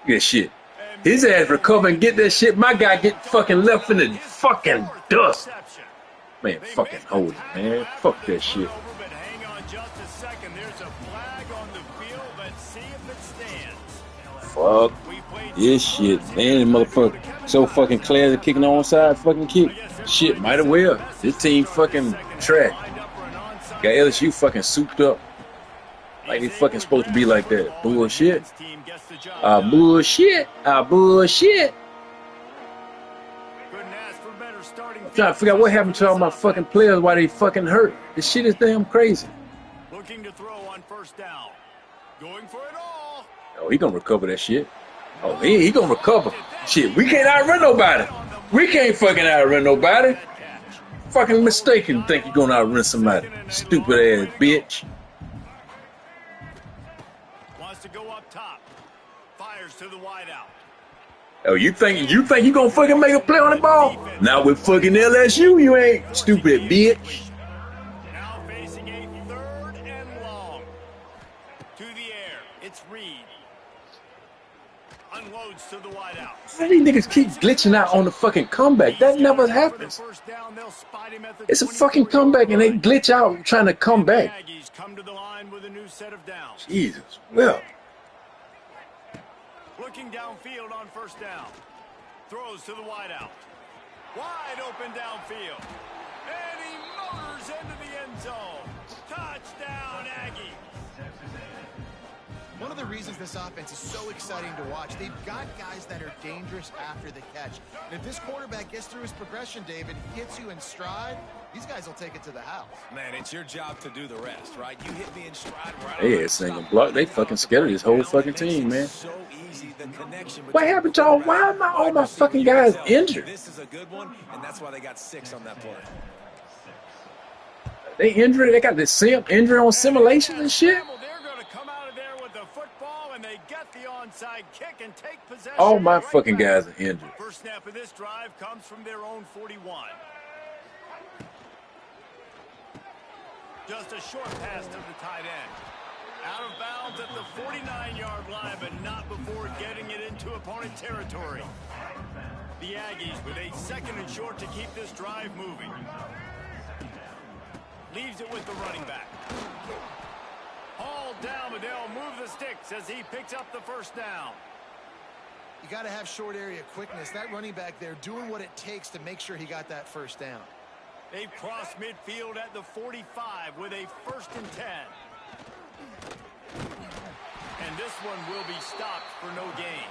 F: Yeah, shit. His ass recover and get that shit. My guy get fucking left in the fucking dust. Man, fucking hold it, man. Fuck that shit.
A: But hang on just a second. There's a flag on the field. Let's see if it stands.
F: Fuck this shit, man. Motherfucker. So fucking classy kicking the onside fucking kick. Shit, might as well. This team fucking trash. Got LSU fucking souped up. Like they fucking supposed to be like that. Bullshit. Bullshit. Bullshit. I'm trying to figure out what happened to all my fucking players, why they fucking hurt. This shit is damn crazy.
A: Looking to throw on first down. Going for it all.
F: Oh, he gonna recover that shit. Oh, he gonna recover. Shit, we can't outrun nobody. We can't fucking outrun nobody. Fucking mistaken think you're gonna outrun somebody. Stupid ass bitch.
A: Wants to go up top. Fires to the wideout.
F: Oh, you think you gonna fucking make a play on the ball? Not with fucking LSU, you ain't. Stupid bitch.
A: Now facing a third and long. To the air. It's Reed. Unloads to the wideout.
F: Why these niggas keep glitching out on the fucking comeback? That never happens. It's a fucking comeback and they glitch out trying to come back.
A: Come to the line with a new set of downs.
F: Jesus. Well.
A: Looking downfield on first down. Throws to the wideout. Wide open downfield. And he motors into the end zone. Touchdown, Aggie.
B: One of the reasons this offense is so exciting to watch, they've got guys that are dangerous after the catch. And if this quarterback gets through his progression, David, hits you in stride, these guys will take it to the house.
C: Man, it's your job to do the rest, right? You hit me in stride right.
F: They ass ain't gonna block. They fucking scared this whole fucking team, man.
C: So easy, the connection.
F: What happened to all? Why am all my fucking guys injured?
C: This is a good one, and that's why they got 6 on that play.
F: They injured. They got this injury on simulation and shit. All my fucking guys are injured.
A: First snap of this drive comes from their own 41. Just a short pass to the tight end. Out of bounds at the 49-yard line, but not before getting it into opponent territory. The Aggies with a second and short to keep this drive moving. Leaves it with the running back. Hauled down, but they'll move the sticks as he picks up the first down.
B: You got to have short area quickness. That running back there doing what it takes to make sure he got that first down.
A: They've crossed midfield at the 45 with a 1st and 10. And this one will be stopped for no gain.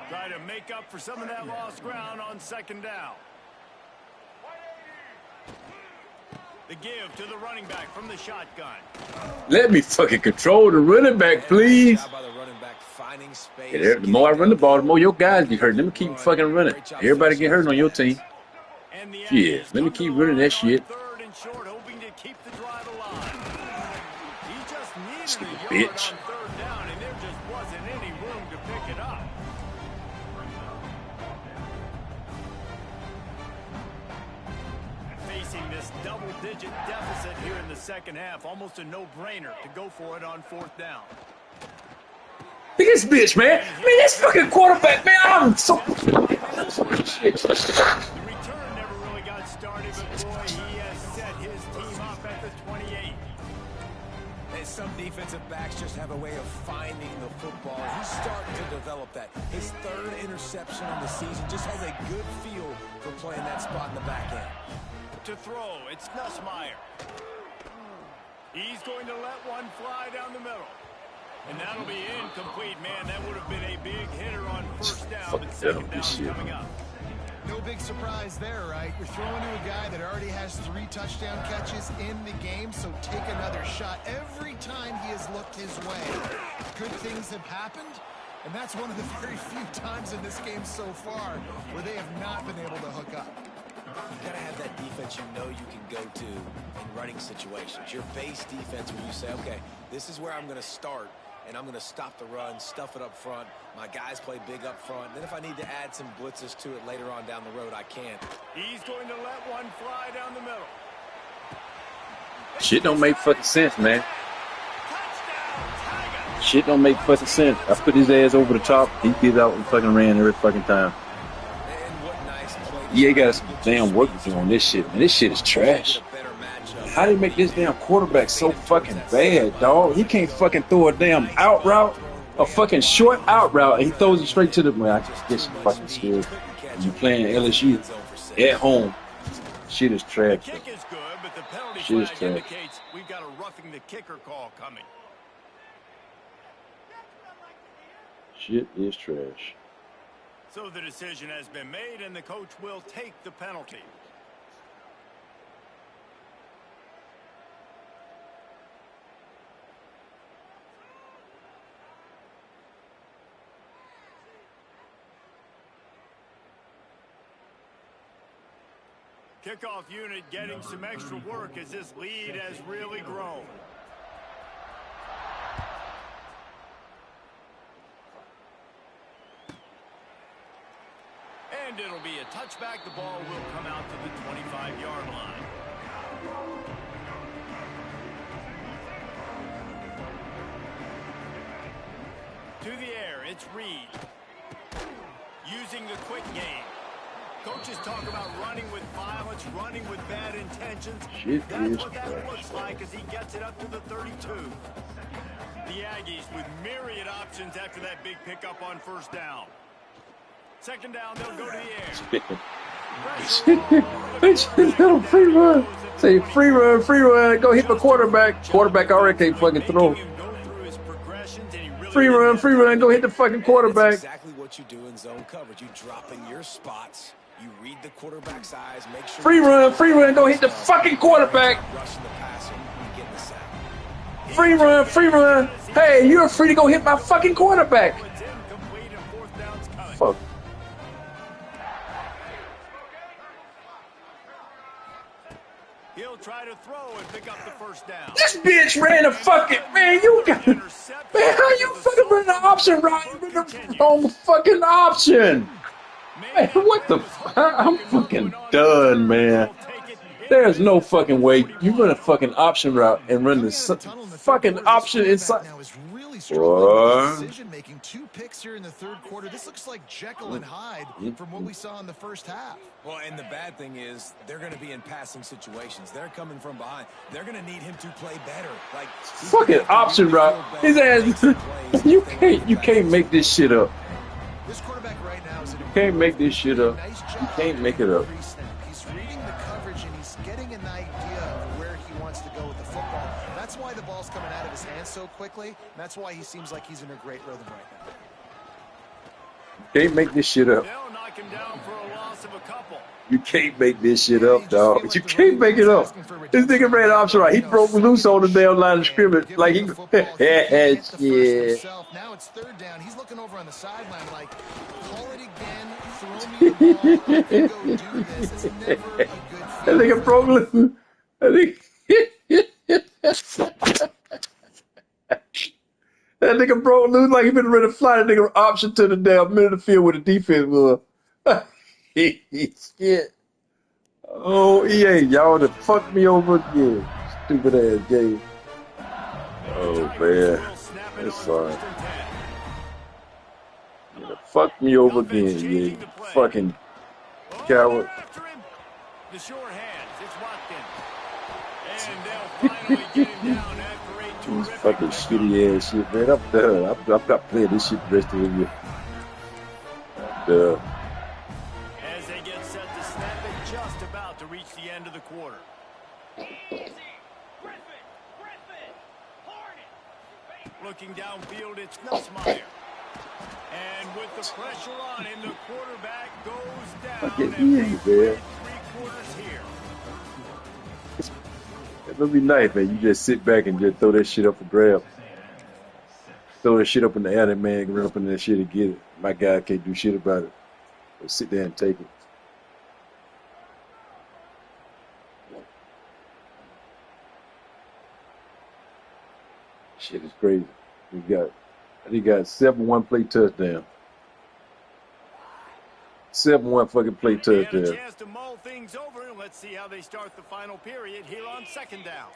A: Try to make up for some of that lost ground on second down. The give to the running back from the shotgun.
F: Let me fucking control the running back, please. The more I run the ball, the more your guys get hurt. Let me keep fucking running. Everybody get hurt on your team. Yeah, let me keep running that shit. Stupid bitch.
A: Facing this double-digit deficit here in the second half, almost a no-brainer to go for it on 4th down.
F: Look at this bitch, man. Man, this fucking quarterback, man. I'm so.
A: The return never really got started, but boy, he has set his team up at the 28.
C: Some defensive backs just have a way of finding the football. He's starting to develop that. His third interception of the season just has a good feel for playing that spot in the back end.
A: To throw, it's Nussmeier. He's going to let one fly down the middle. And that'll be incomplete, man. That would have been a big hitter on first down, but second down's coming up.
B: No big surprise there, right? You're throwing to a guy that already has 3 touchdown catches in the game, so take another shot every time he has looked his way. Good things have happened, and that's one of the very few times in this game so far where they have not been able to hook up.
C: You gotta have that defense you know you can go to in running situations. Your base defense where you say, okay, this is where I'm gonna start, and I'm going to stop the run, stuff it up front. My guys play big up front. Then if I need to add some blitzes to it later on down the road, I can.
A: He's going to let one fly down the middle.
F: Shit don't make fucking sense, man. Shit don't make fucking sense. I put his ass over the top. He gets out and fucking ran every fucking time. Yeah, he got some damn work to do on this shit, man. This shit is trash. How do you make this damn quarterback so fucking bad, dog? He can't fucking throw a damn out route, a fucking short out route, and he throws it straight to the man. I just get some fucking scared. You playing LSU at home. Shit is trash.
A: The kick is good, but the penalty
F: Shit
A: flag indicates we've got a roughing the kicker call coming.
F: Shit is trash.
A: So the decision has been made, and the coach will take the penalty. Kickoff unit getting some extra work as this lead has really grown. And it'll be a touchback. The ball will come out to the 25-yard line. To the air, it's Reed. Using the quick game. Coaches talk about running with violence, running with bad intentions.
F: Shit
A: That's
F: is
A: what that
F: trash.
A: looks like as he gets it up to the 32. The Aggies with myriad options after that big pickup on first down. Second down, they'll go to the air.
F: They just let him free run. Say free run, go hit the quarterback. Quarterback already can't fucking throw. Free run, go hit the fucking quarterback.
C: That's exactly what you do in zone coverage. You drop in your spots. You read the quarterback's eyes. Make sure
F: Free run, go hit the fucking quarterback.
C: Rushing the passer, you get the sack.
F: Free run. Hey, you're free to go hit my fucking quarterback. Fuck.
A: He'll try to throw and pick up the first down.
F: This bitch ran a fucking man. You got man. How you fucking run the option right? You ran the wrong fucking option. Man, what the? I'm fucking done, man. There's no fucking way you run a fucking option route and run the fucking option inside.
B: Decision making 2 picks here in the third quarter. This looks like Jekyll and Hyde from what we saw in the first half.
C: Well, and the bad thing is they're going to be in passing situations. They're coming from behind. They're going to need him to play better. Like
F: fucking option route. His ass. You can't make this shit up.
B: This quarterback right now is
F: you can't make this shit up. You can't make it up.
B: He's reading the coverage and he's getting an idea of where he wants to go with the football. That's why the ball's coming out of his hands so quickly. And that's why he seems like he's in a great rhythm right now.
F: Can't make this shit up.
A: They'll knock him down for a loss of a couple.
F: You can't make this shit up, dog. You can't make it up. This nigga ran option right. He broke loose on the damn line of scrimmage. Like he shit.
B: Now it's third down. He's looking over on the sideline like, call it again. Throw me the ball. I can go do this. It's never a good
F: That nigga broke loose. That nigga broke loose like he been ready to fly that nigga option to the damn middle of the field with the defense was. Shit. Oh, EA, y'all done fucked me over again. Stupid ass game. Oh, man. It's fine. You done fucked me over again, EA. Fucking coward.
A: The short hands, it's Watkins. And they'll finally get him down after a
F: This fucking shitty ass shit, man. I'm done. I'm not playing this shit the rest of the year. I'm done.
A: As they get set to snap it, just about to reach the end of the quarter. Looking downfield, it's Nussmeier. And with the pressure on him, the quarterback goes down.
F: Get me in, man.
A: 3/4 here.
F: It would be nice, man. You just sit back and just throw that shit up for grab. Throw that shit up in the air, that man can run up in that shit and get it. My guy can't do shit about it. So sit there and take it. Shit is crazy. I think he got 7 one-play touchdown. 7 one-fucking play
A: They had a
F: touchdown.
A: chance to mull things over, and let's see how they start the final period here on 2nd down.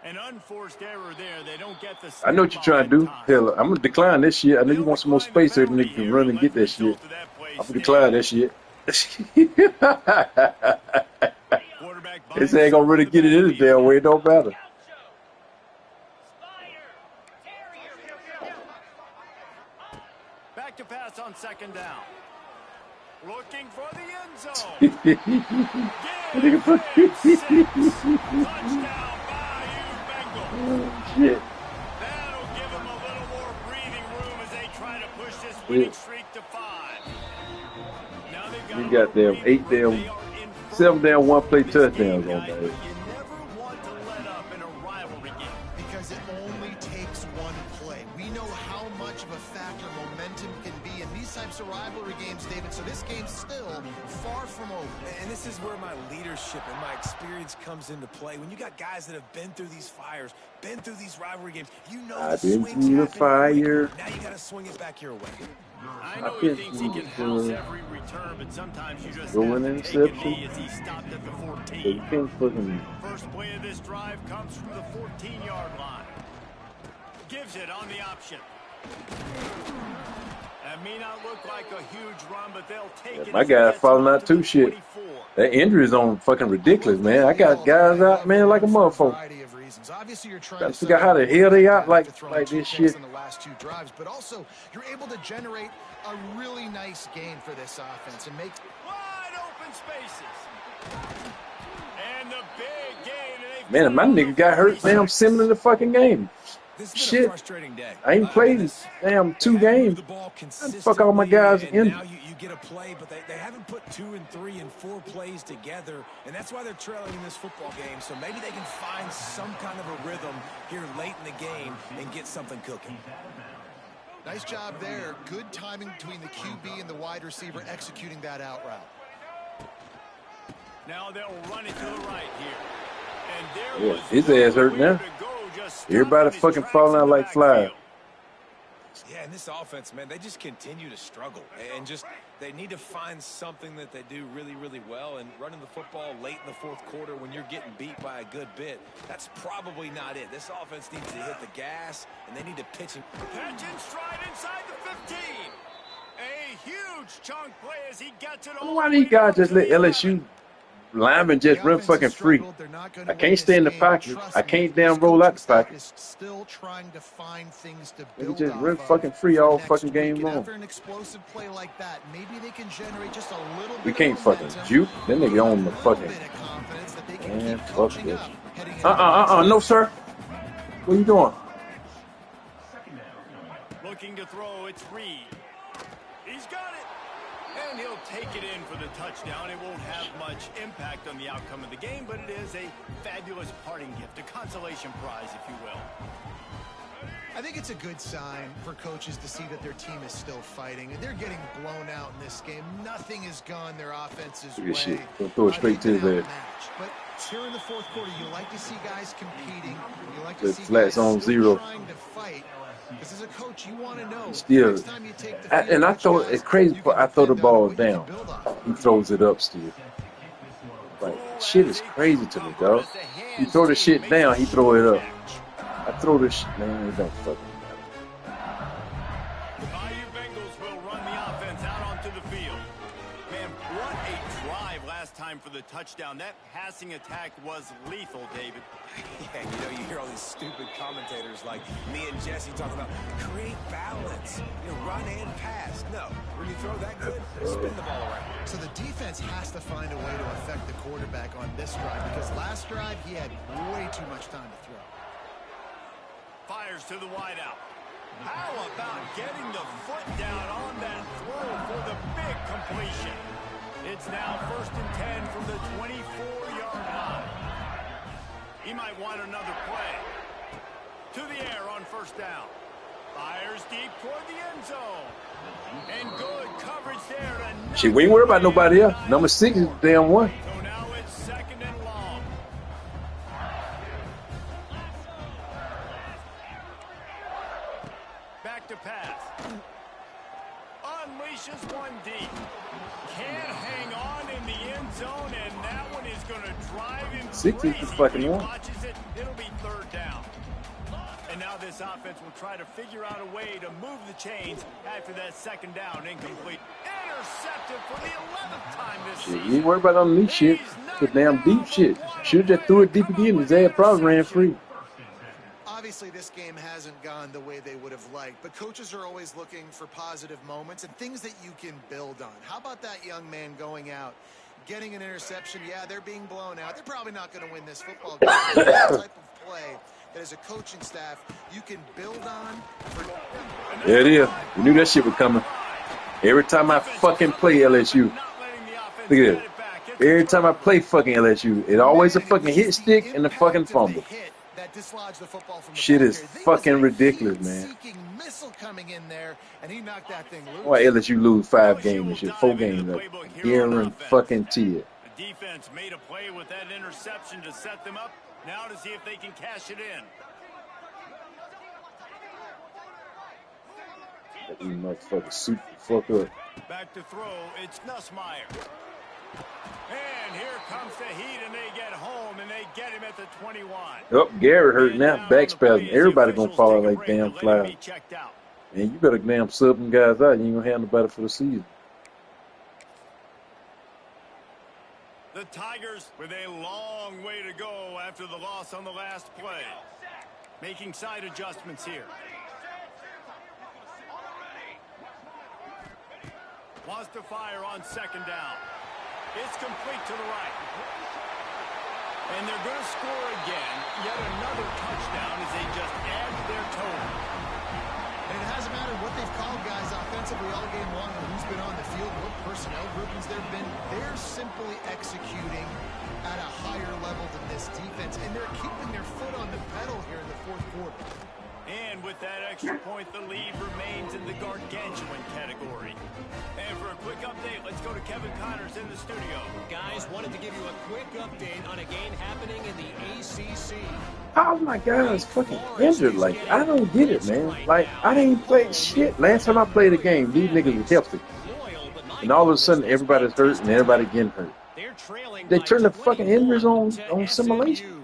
A: An unforced error there. They don't get the
F: I know what you're trying to do. Hell, I'm gonna decline this shit. I know you want some more space so the nigga can run and get that shit. I'm gonna decline that shit. This ain't gonna really get it in the damn way. It don't matter.
A: Back to pass on 2nd down. Looking for the end zone. Give him 6. Touchdown, Bayou Bengals.
F: Shit.
A: That'll give him a little more breathing room as they try to push this winning streak to 5. Now they've got
F: You got them 8 damn, 7 damn one-play touchdowns on that.
A: You never want to let up in a rivalry game.
B: Because it only takes one play. We know how much of a factor momentum can be in these types of rivalry games, David. So this game's still far from over.
C: And this is where my leadership and my experience comes into play. When you got guys that have been through these fires, been through these rivalry games, you know
F: I've
C: the
F: been
C: swings
F: through the
C: happen
F: fire.
C: quick. Now you got to swing it back your way.
A: I know he thinks he can house every return, but sometimes you just
F: Throw
A: have
F: an
A: to take a
F: interception.
A: knee as he stopped at the
F: So you
A: 14.
F: can't fucking.
A: First play of this drive comes from the 14-yard line. Gives it on the option. That may not look like a huge run, but they'll take it.
F: My
A: as he
F: guy's
A: gets
F: falling
A: up
F: out
A: to
F: too,
A: the
F: shit.
A: 24.
F: That injury is on fucking ridiculous, man. I got guys out, man, like a motherfucker.
B: Obviously, you're trying
F: Gotta
B: to
F: figure out how the hell they out like
B: this
F: this shit.
B: in the last 2 drives, but also you're able to generate a really nice gain for this offense and make
A: Wide open spaces. And the big gain. And
F: Man, if my nigga got hurt, damn, similar to the fucking game.
C: This has been
F: Shit.
C: a frustrating day.
F: I ain't played
C: This-
F: damn 2
C: they haven't moved
F: games.
C: the ball
F: Fuck all my guys
C: consistently,
F: in.
C: and now you get a play, but they haven't put 2 and 3 and 4 plays together, and that's why they're trailing in this football game. So maybe they can find some kind of a rhythm here late in the game and get something cooking.
B: nice job there. Good timing between the QB and the wide receiver executing that out route.
A: Now they'll run it to the right here. And there
F: Yeah,
A: was
F: his ass hurt
A: nowhere
F: now.
A: to go, just
F: Everybody
A: stopping his
F: fucking
A: tracks
F: falling
A: in
F: out
A: the
F: like flies.
A: backfield.
C: Yeah, and this offense, man, they just continue to struggle. And just they need to find something that they do really, really well. And running the football late in the 4th quarter when you're getting beat by a good bit, that's probably not it. This offense needs to hit the gas, and they need to pitch and
A: Catch in stride inside the 15. A huge chunk play as he gets it all
F: Why
A: the
F: these
A: way
F: guys
A: out
F: just
A: to
F: let
A: the
F: LSU
A: 11.
F: linemen just
B: The
F: run
B: offense
F: fucking
B: has
F: free?
B: struggled. They're not gonna
F: I
B: win
F: can't
B: this
F: stay in the
B: game,
F: pocket.
B: trust
F: I
B: me.
F: can't
B: This
F: damn roll out
B: coaching
F: the
B: staff
F: pocket.
B: is still trying to find things to
F: They
B: build
F: just
B: off
F: run
B: of
F: fucking free
B: for
F: all
B: next
F: fucking
B: week.
F: game
B: And
F: long.
B: after an explosive play like that, maybe they can generate just a little
F: We
B: bit
F: can't
B: of
F: fucking
B: momentum,
F: juke. That nigga
B: a
F: on the
B: little
F: fucking.
B: bit of confidence that they can
F: Man,
B: keep
F: fuck
B: coaching
F: this.
B: up heading into the next
F: No, sir. What you doing?
A: Looking to throw, it's Reed. He's got it. And he'll take it in for the touchdown. It won't have much impact on the outcome of the game, but it is a fabulous parting gift, a consolation prize, if you will.
B: I think it's a good sign for coaches to see that their team is still fighting. They're getting blown out in this game. Nothing has gone their offense's
F: Look
B: way.
F: at shit. Gonna throw it straight
B: They've
F: to
B: been
F: his ass.
B: outmatched. But here in the 4th quarter, you like to see guys competing. You like to
F: The
B: see
F: flats
B: guys
F: on
B: still
F: 0.
B: trying to fight. Because as a coach, you want to know
F: Still,
B: next time you take the field,
F: and I
B: which
F: throw
B: guys
F: it's crazy.
B: you can
F: I throw the
B: depend on,
F: ball
B: what you can
F: down.
B: build on.
F: He throws it up still. Like shit is crazy to me, dog. You throw the shit down, he throw it up. I throw this shit, man. It don't fucking matter.
A: The Bayou Bengals will run the offense out onto the field. Man, what a drive last time time for the touchdown. That passing attack was lethal, David.
C: Yeah, you know, you hear all these stupid commentators like me and Jesse talking about create balance, run and pass. No, when you throw that good, spin the ball around.
B: So the defense has to find a way to affect the quarterback on this drive because last drive he had way too much time to throw.
A: Fires to the wideout. How about getting the foot down on that throw for the big completion? It's now 1st and 10 from the 24-yard line. He might want another play. To the air on 1st down. Fires deep toward the end zone. And good coverage there.
F: Shit, we ain't worried about nobody else. Number 6 is the damn one.
A: So now it's 2nd and long. Back to pass. Unleashes one deep. Can't hang on in the end zone, and that one is going to drive him
F: 6 is the fucking one.
A: Watches it, it'll be 3rd down. And now this offense will try to figure out a way to move the chains after that 2nd down. Incomplete. Intercepted for the 11th time this season.
F: You ain't worried about on this shit. The damn deep shit. Should've just threw it deep again. His ass probably ran free.
B: Obviously, this game hasn't gone the way they would have liked, but coaches are always looking for positive moments and things that you can build on. How about that young man going out, getting an interception? Yeah, they're being blown out. They're probably not going to win this football game. That type of play that as a coaching staff you can build on.
F: There it is. You knew that shit was coming. Every time I fucking play LSU, look at it. Every time I play fucking LSU, it always a fucking hit stick and a fucking fumble. Shit is fucking ridiculous, man. Why LSU lose 5 games and shit, 4 games up? Guarantee it.
A: The defense made a play with that interception to set them up. Now to see if they can cash it in.
F: You motherfucker suit the fuck up.
A: Back to throw, it's Nussmeier. And here comes the heat, and they get home, and they get him at the 21.
F: Oh, Gary hurt now, back spasm. Everybody gonna fall like damn flies. And you better damn sub them guys out. You ain't gonna have nobody for the season.
A: The Tigers with a long way to go after the loss on the last play. Making side adjustments here. Wants to fire on 2nd down. It's complete to the right. And they're going to score again. Yet another touchdown as they just add to their total.
B: And it hasn't mattered what they've called guys offensively all game long or who's been on the field, what personnel groupings there have been. They're simply executing at a higher level than this defense. And they're keeping their foot on the pedal here in the 4th quarter.
A: And with that extra point, the lead remains in the gargantuan category. And for a quick update, let's go to Kevin Connors in the studio.
E: Guys, wanted to give you a quick update on a game happening in the ACC.
F: Oh my God, it's fucking injured. Like, I don't get it, man. Like, I didn't play shit. Last time I played a game, these niggas were healthy. And all of a sudden, everybody's hurt and everybody getting hurt. They turn the fucking injuries on simulation.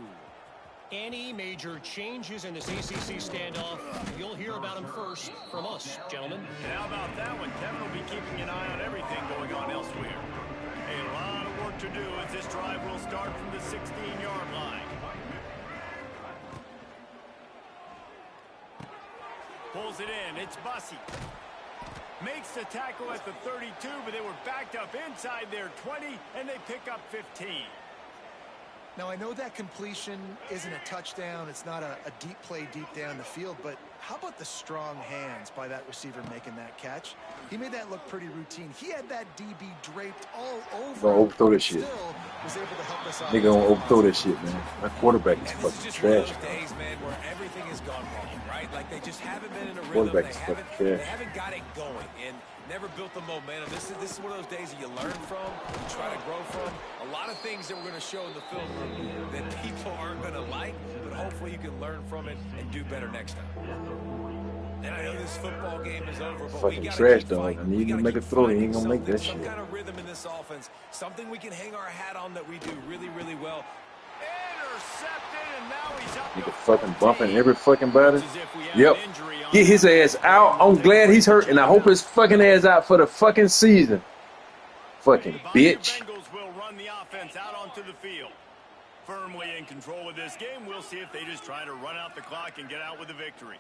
E: Any major changes in this ACC standoff, you'll hear about them first from us, gentlemen.
A: And how about that one? Kevin will be keeping an eye on everything going on elsewhere. A lot of work to do as this drive will start from the 16-yard line. Pulls it in. It's Bussey. Makes the tackle at the 32, but they were backed up inside their 20, and they pick up 15.
B: Now, I know that completion isn't a touchdown. It's not a deep play deep down the field, but how about the strong hands by that receiver making that catch? He made that look pretty routine. He had that DB draped all over.
F: Gonna overthrow that shit.
B: Was able to help us out.
F: Nigga gonna overthrow that shit, man. My quarterback is fucking trash.
C: Days, man, where everything has gone wrong, right? Like they just haven't been in a rhythm.
F: Quarterback is fucking trash.
C: They haven't got it going and never built the momentum. This is one of those days that you learn from, you try to grow from. A lot of things that we're going to show in the film that people aren't going to like, but hopefully you can learn from it and do better next time. And I know this football game is over, but
F: fucking
C: we got
F: trash,
C: to
F: dog. I need to make a throw. He ain't gonna make that shit.
C: Some kind of rhythm in this offense, something we can hang our hat on that we do really, really well.
A: Intercepted, and now he's up.
F: Nigga fucking bumping every fucking body. Yep. Get his ass out. I'm glad he's hurt, and I hope his fucking ass out for the fucking season. Fucking bitch.
A: defense out onto the field. Firmly in control of this game. We'll see if they just try to run out the clock and get out with a victory.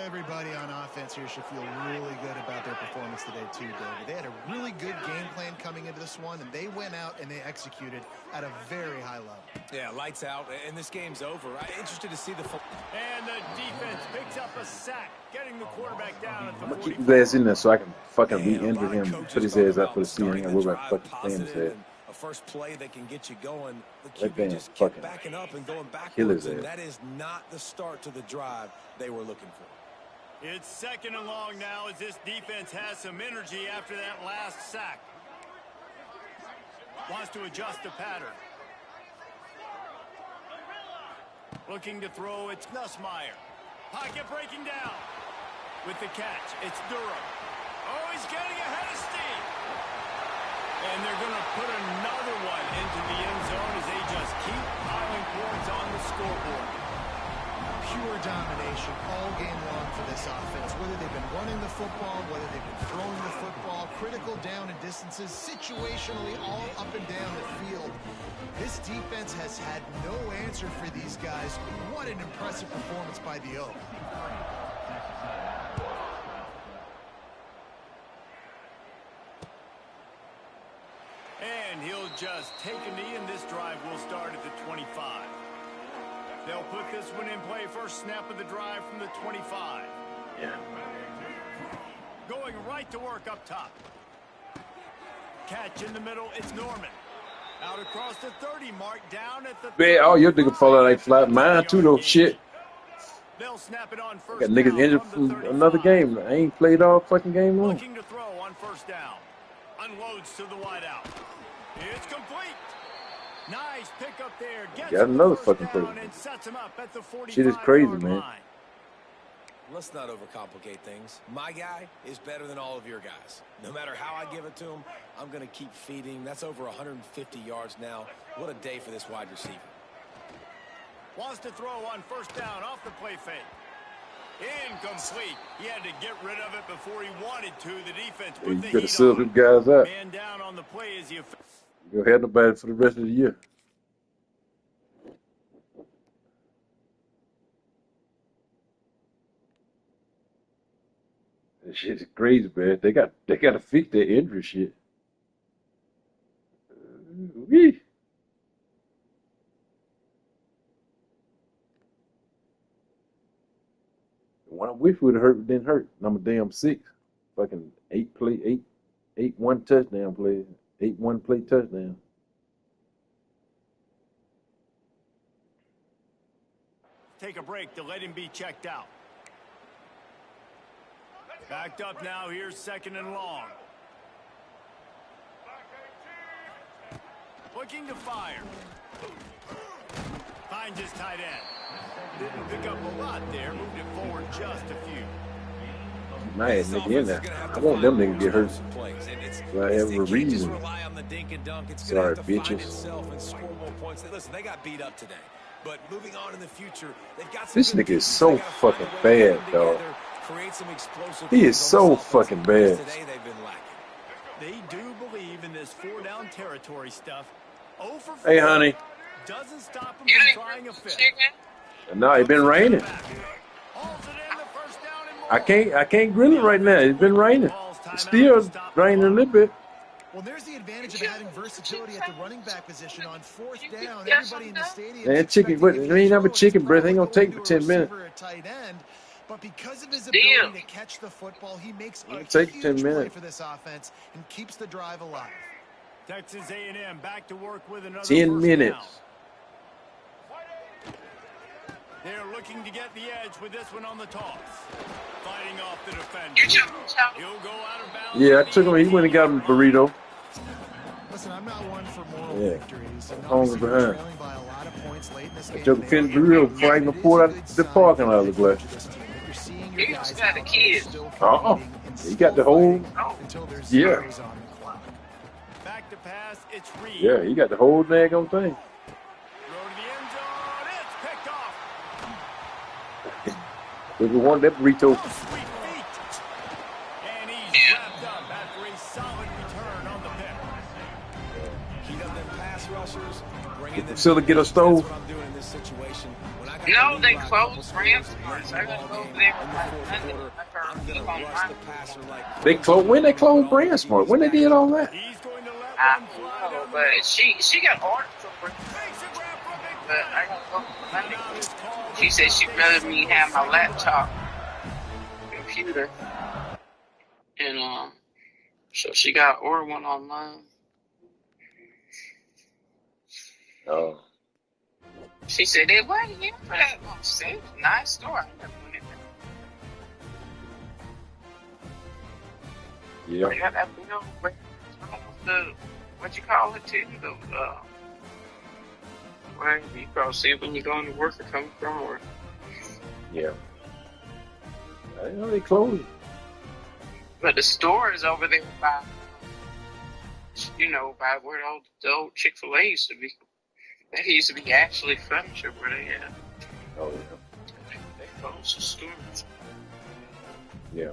B: Everybody on offense here should feel really good about their performance today too, David. They had a really good game plan coming into this one, and they went out and they executed at a very high level.
C: Yeah, lights out, and this game's over. I'm interested to see the...
A: And the defense picks up a sack, getting the quarterback down at the
F: I'm gonna
A: 40.
F: keep his ass in there so I can fucking re-injure him, put his ass out for the season, and we're about fucking stand his head.
C: A first play that can get you going. The
F: That
C: QB
F: damn
C: just kept
F: fucking
C: backing up and going
F: kill
C: backwards,
F: his
C: and
F: ass.
C: that is not the start to the drive they were looking for.
A: It's 2nd and long now as this defense has some energy after that last sack. Wants to adjust the pattern. Looking to throw, it's Nussmeier. Pocket breaking down. With the catch, it's Durham. Oh, he's getting ahead of steam. And they're going to put another one into the end zone as they just keep piling points on the scoreboard.
B: Pure domination all game long for this offense. Whether they've been running the football, whether they've been throwing the football, critical down and distances, situationally all up and down the field. This defense has had no answer for these guys. What an impressive performance by the Oak.
A: And he'll just take a knee, and this drive will start at the 25. They'll put this one in play. First snap of the drive from the 25.
F: Yeah.
A: Going right to work up top. Catch in the middle. It's Norman. Out across the 30 mark, down at the...
F: Man, all your niggas fall out like flat. Mine too, though. Shit.
A: They'll snap it on
F: I
A: first
F: got niggas
A: down
F: injured
A: from the
F: from
A: 35.
F: another game. I ain't played all fucking game long.
A: Looking to throw on first down. Unloads to the wideout. It's complete. Nice pick up there. Gets
F: Got
A: him
F: another
A: first
F: fucking
A: down
F: play.
A: and sets him up at the 45
F: Shit is crazy,
A: yard
F: man.
A: line.
C: Let's not overcomplicate things. My guy is better than all of your guys. No matter how I give it to him, I'm going to keep feeding. That's over 150 yards now. What a day for this wide receiver.
A: Wants to throw on first down off the play fake. Incomplete. He had to get rid of it before he wanted to. The defense
F: Yeah,
A: put
F: you
A: the
F: better
A: heat
F: sub
A: on.
F: them guys out.
A: Man down on the play as he...
F: You don't have nobody for the rest of the year. That shit is crazy, man. They got to fix their injury shit. Wee. The one I wish would have hurt didn't hurt. Number damn 6. Fucking 8 one touchdown play. 8 one play touchdown.
A: Take a break to let him be checked out. Backed up now. Here's 2nd and long. Looking to fire. Finds his tight end. Didn't pick up a lot there. Moved it forward just a few.
F: My ass nigga in there. I want them niggas to get hurt. So I have a reason. Sorry, bitches.
C: Listen, they got beat up today. But moving on in the future, they've got some
F: This
C: good
F: nigga is
C: pieces.
F: so
C: They got
F: fucking
C: find a way to
F: bad,
C: come
F: dog.
C: together, create some explosive
F: He is
C: plays
F: so
C: on this offense.
F: fucking bad.
C: Today they've been lacking.
A: They do believe in this 4-down territory stuff. 0 for 4
F: Hey, honey.
A: doesn't stop him from trying a fifth.
F: No, it been raining.
A: Hauls it in, the first down and more.
F: I can't grill it right now. It's been raining. It's still raining a little bit.
B: Well, there's the advantage of having versatility at the running back position on 4th down. Everybody in the stadium.
F: Man, chicken, but it ain't have a chicken breast. Ain't gonna take for 10 minutes.
B: Tight end, but because of his ability to catch the football, he makes a
F: It'll take
B: huge
F: 10
B: play
F: minutes.
B: for this offense and keeps the drive alive.
A: Texas A&M back to work with another
F: 10
A: first
F: minutes.
A: down. They're looking to get the edge with this one on the toss. Fighting off the defender. He'll go out of bounds.
F: Yeah, I took him. He went and got him a burrito.
B: Listen, I'm not one for moral
F: Yeah.
B: victories. And
F: Hungry
B: obviously we're
F: behind.
B: trailing by a lot of points late in this
F: I
B: game.
F: took a fin burrito before I even pulled out the parking lot of the glass.
B: He just got a kid.
F: He got the whole. Yeah.
A: Back to pass. It's Reed.
F: Yeah, he got the whole daggone thing.
A: Throw to the end zone. It's picked off.
F: If we want that burrito,
A: Oh, sweet feet. And he's wrapped up after a solid return on the pick.
C: Heat up them pass rushers,
F: Did Priscilla get a stove?
C: That's what I'm doing in this situation. When I got
G: No,
C: the
G: they
C: lead right,
G: closed
C: scoring
G: Rams
C: three
G: once.
C: and
G: I
C: the
G: gotta
C: ball
G: go over
C: game
G: there
C: in
G: with
C: the
G: my
C: fourth
G: Sunday.
C: quarter,
G: After
C: I'm
G: keep
C: gonna
G: on
C: rush
G: my
C: the passer like
F: They
C: crazy.
F: when they
C: I'm gonna put
F: closed
C: all my
F: Brandsmart. When
C: DBs
F: they
C: back
F: did
C: in.
F: all that?
A: He's going to let
G: I
A: one
G: don't
A: fly
G: know,
A: down the
G: but
A: middle.
G: she got orders from Rams,
A: Makes a grab for a big
G: but
A: play.
G: I gotta go Sunday.
A: Timeout is called.
G: She
A: We've
G: said
A: got
G: she'd
A: a
G: rather me
A: single
G: have my
A: second left.
G: laptop computer, and so she got to order one online.
F: Oh,
G: She said they waiting here for that. Oh, see, it's a nice store. I never went in there.
F: yeah.
G: They got that bill where the what you call it too, the where you go see when you go into work or come from work.
F: Yeah. I didn't know they closed.
G: But the store is over there by, by where the old Chick-fil-A used to be. That used to be Ashley Furniture where they at.
F: Oh, yeah.
G: They closed the store.
F: Yeah.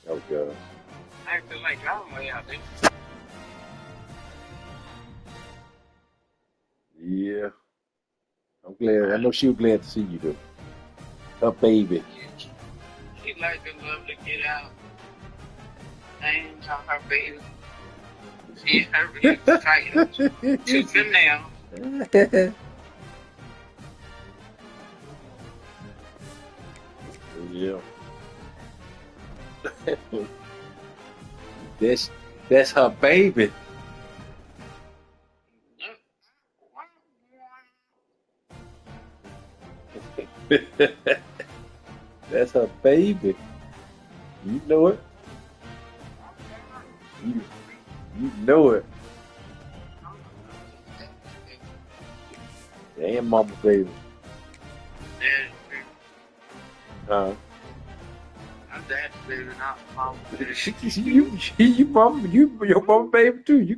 F: Oh, God.
G: I feel like I'm way out there.
F: Yeah. I'm glad. I know she was glad to see you, though. Her baby.
G: She like to love to get out. And talk her baby. She her really fighting tooth and nail.
F: Yeah. That's her baby. That's her baby. You know it. You know it. Damn, mama baby.
G: I'm dad's baby, not mom's baby.
F: You mama, your mama baby too. You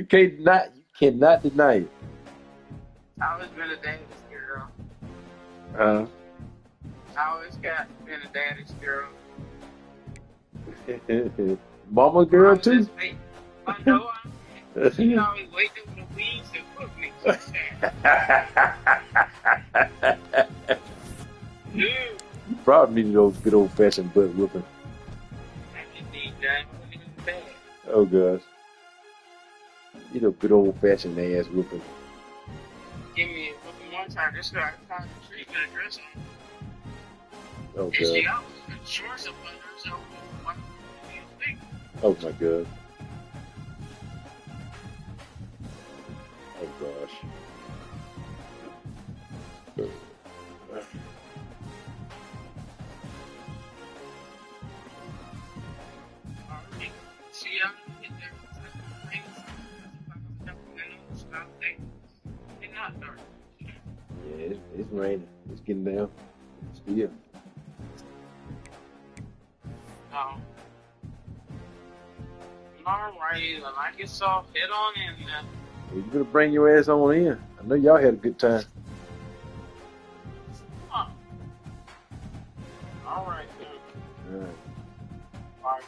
F: cannot deny it.
G: I always been a daddy's girl.
F: Uh,
G: I always been a daddy's girl.
F: mama girl too.
G: I know she always waiting for the weeds to cook me. Dude.
F: You probably needed those good old fashioned butt whooping.
G: I just need that. I don't even bad.
F: Oh gosh. You know, good old fashioned ass whooping.
G: Give me a whooping one time. This guy kind of treat me a dress on.
F: Oh
G: And she
F: god.
G: always put shorts up under her, so what do you think?
F: Oh my god. Oh gosh.
G: See, I'm in there. It's not dark.
F: Yeah, it's raining. It's getting down. Still.
G: Alright, well, I guess I'll head on in then.
F: Well, you better bring your ass on in. I know y'all had a good time.
G: Huh. Alright, then.
F: All right.
G: Bye.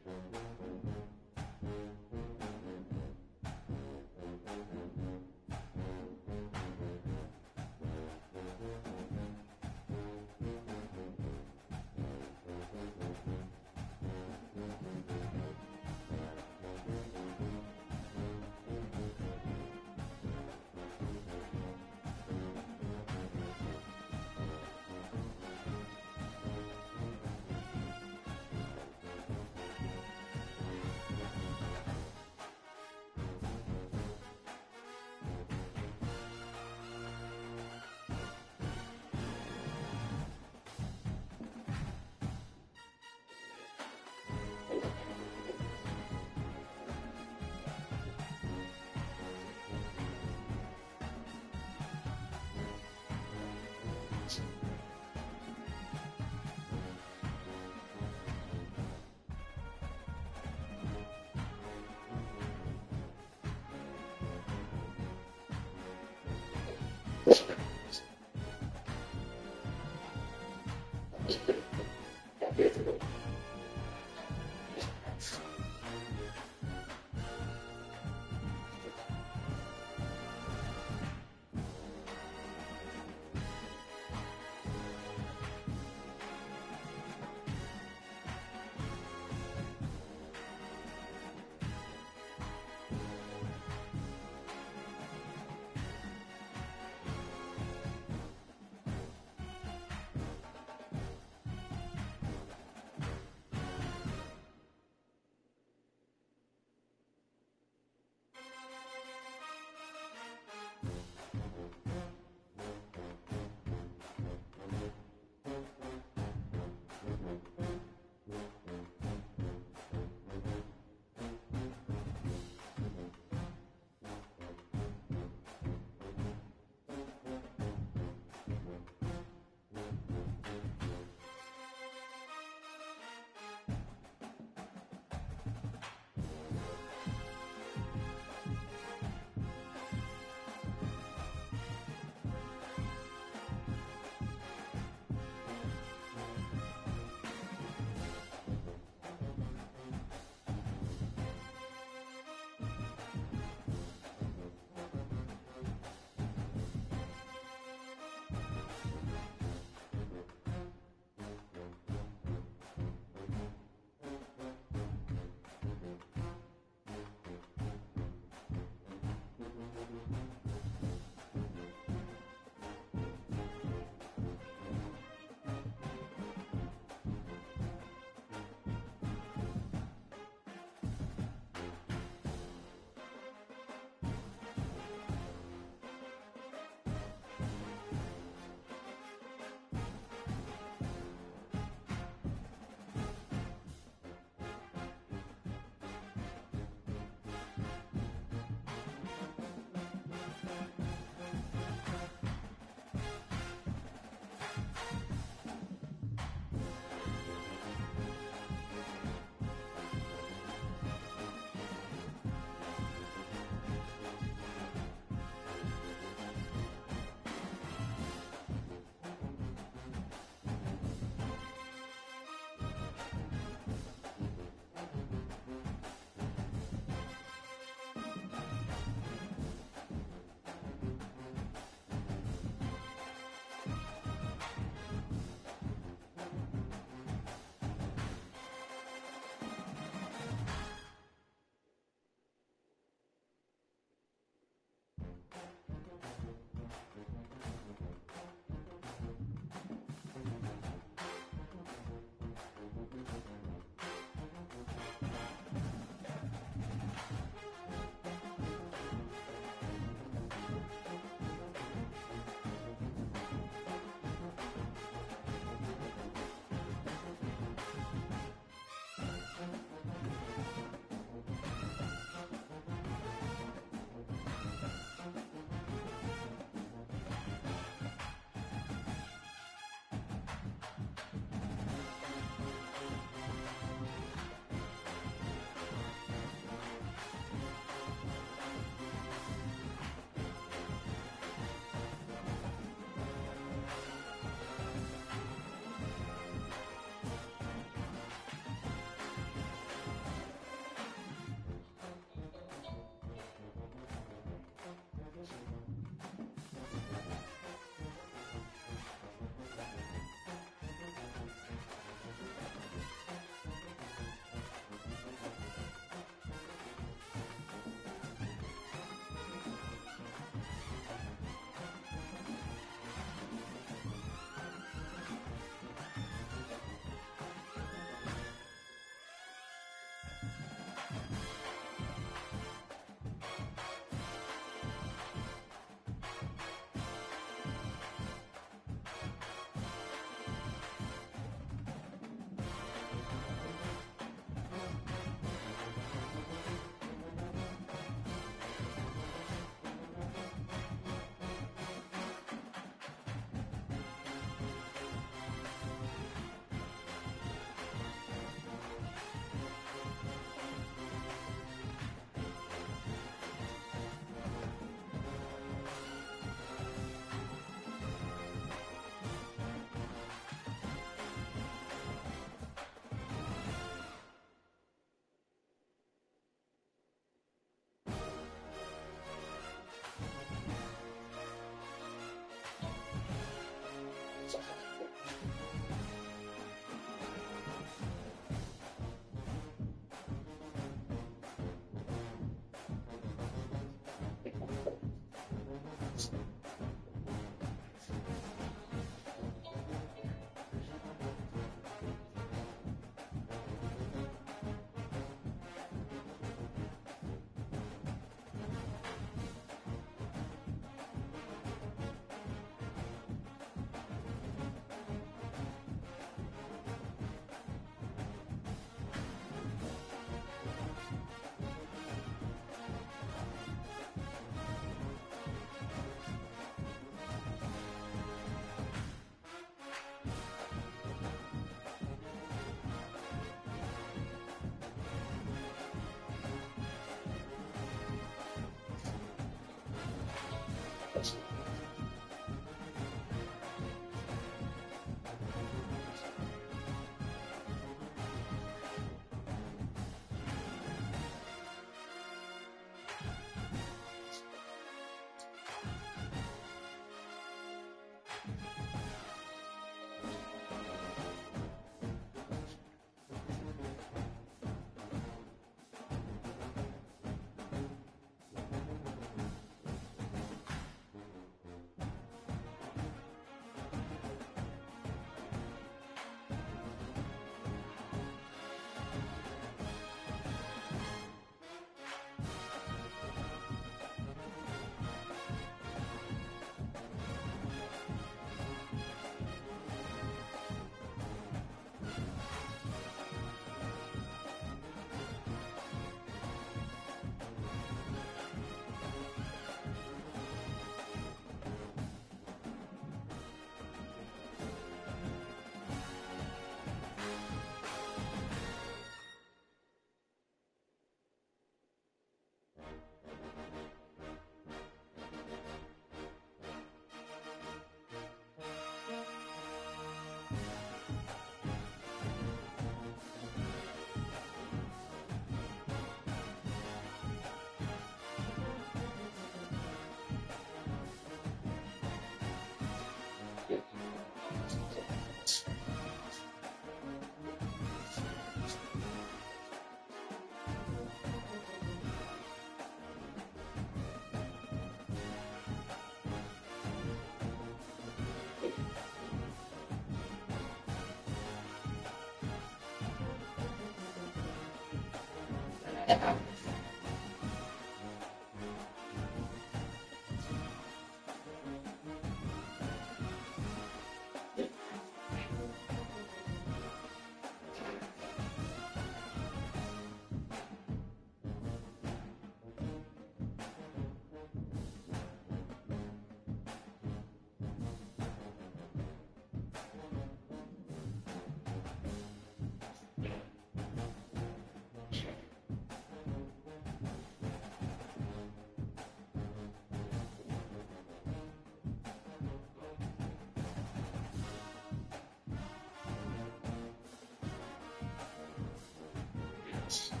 H: Yes.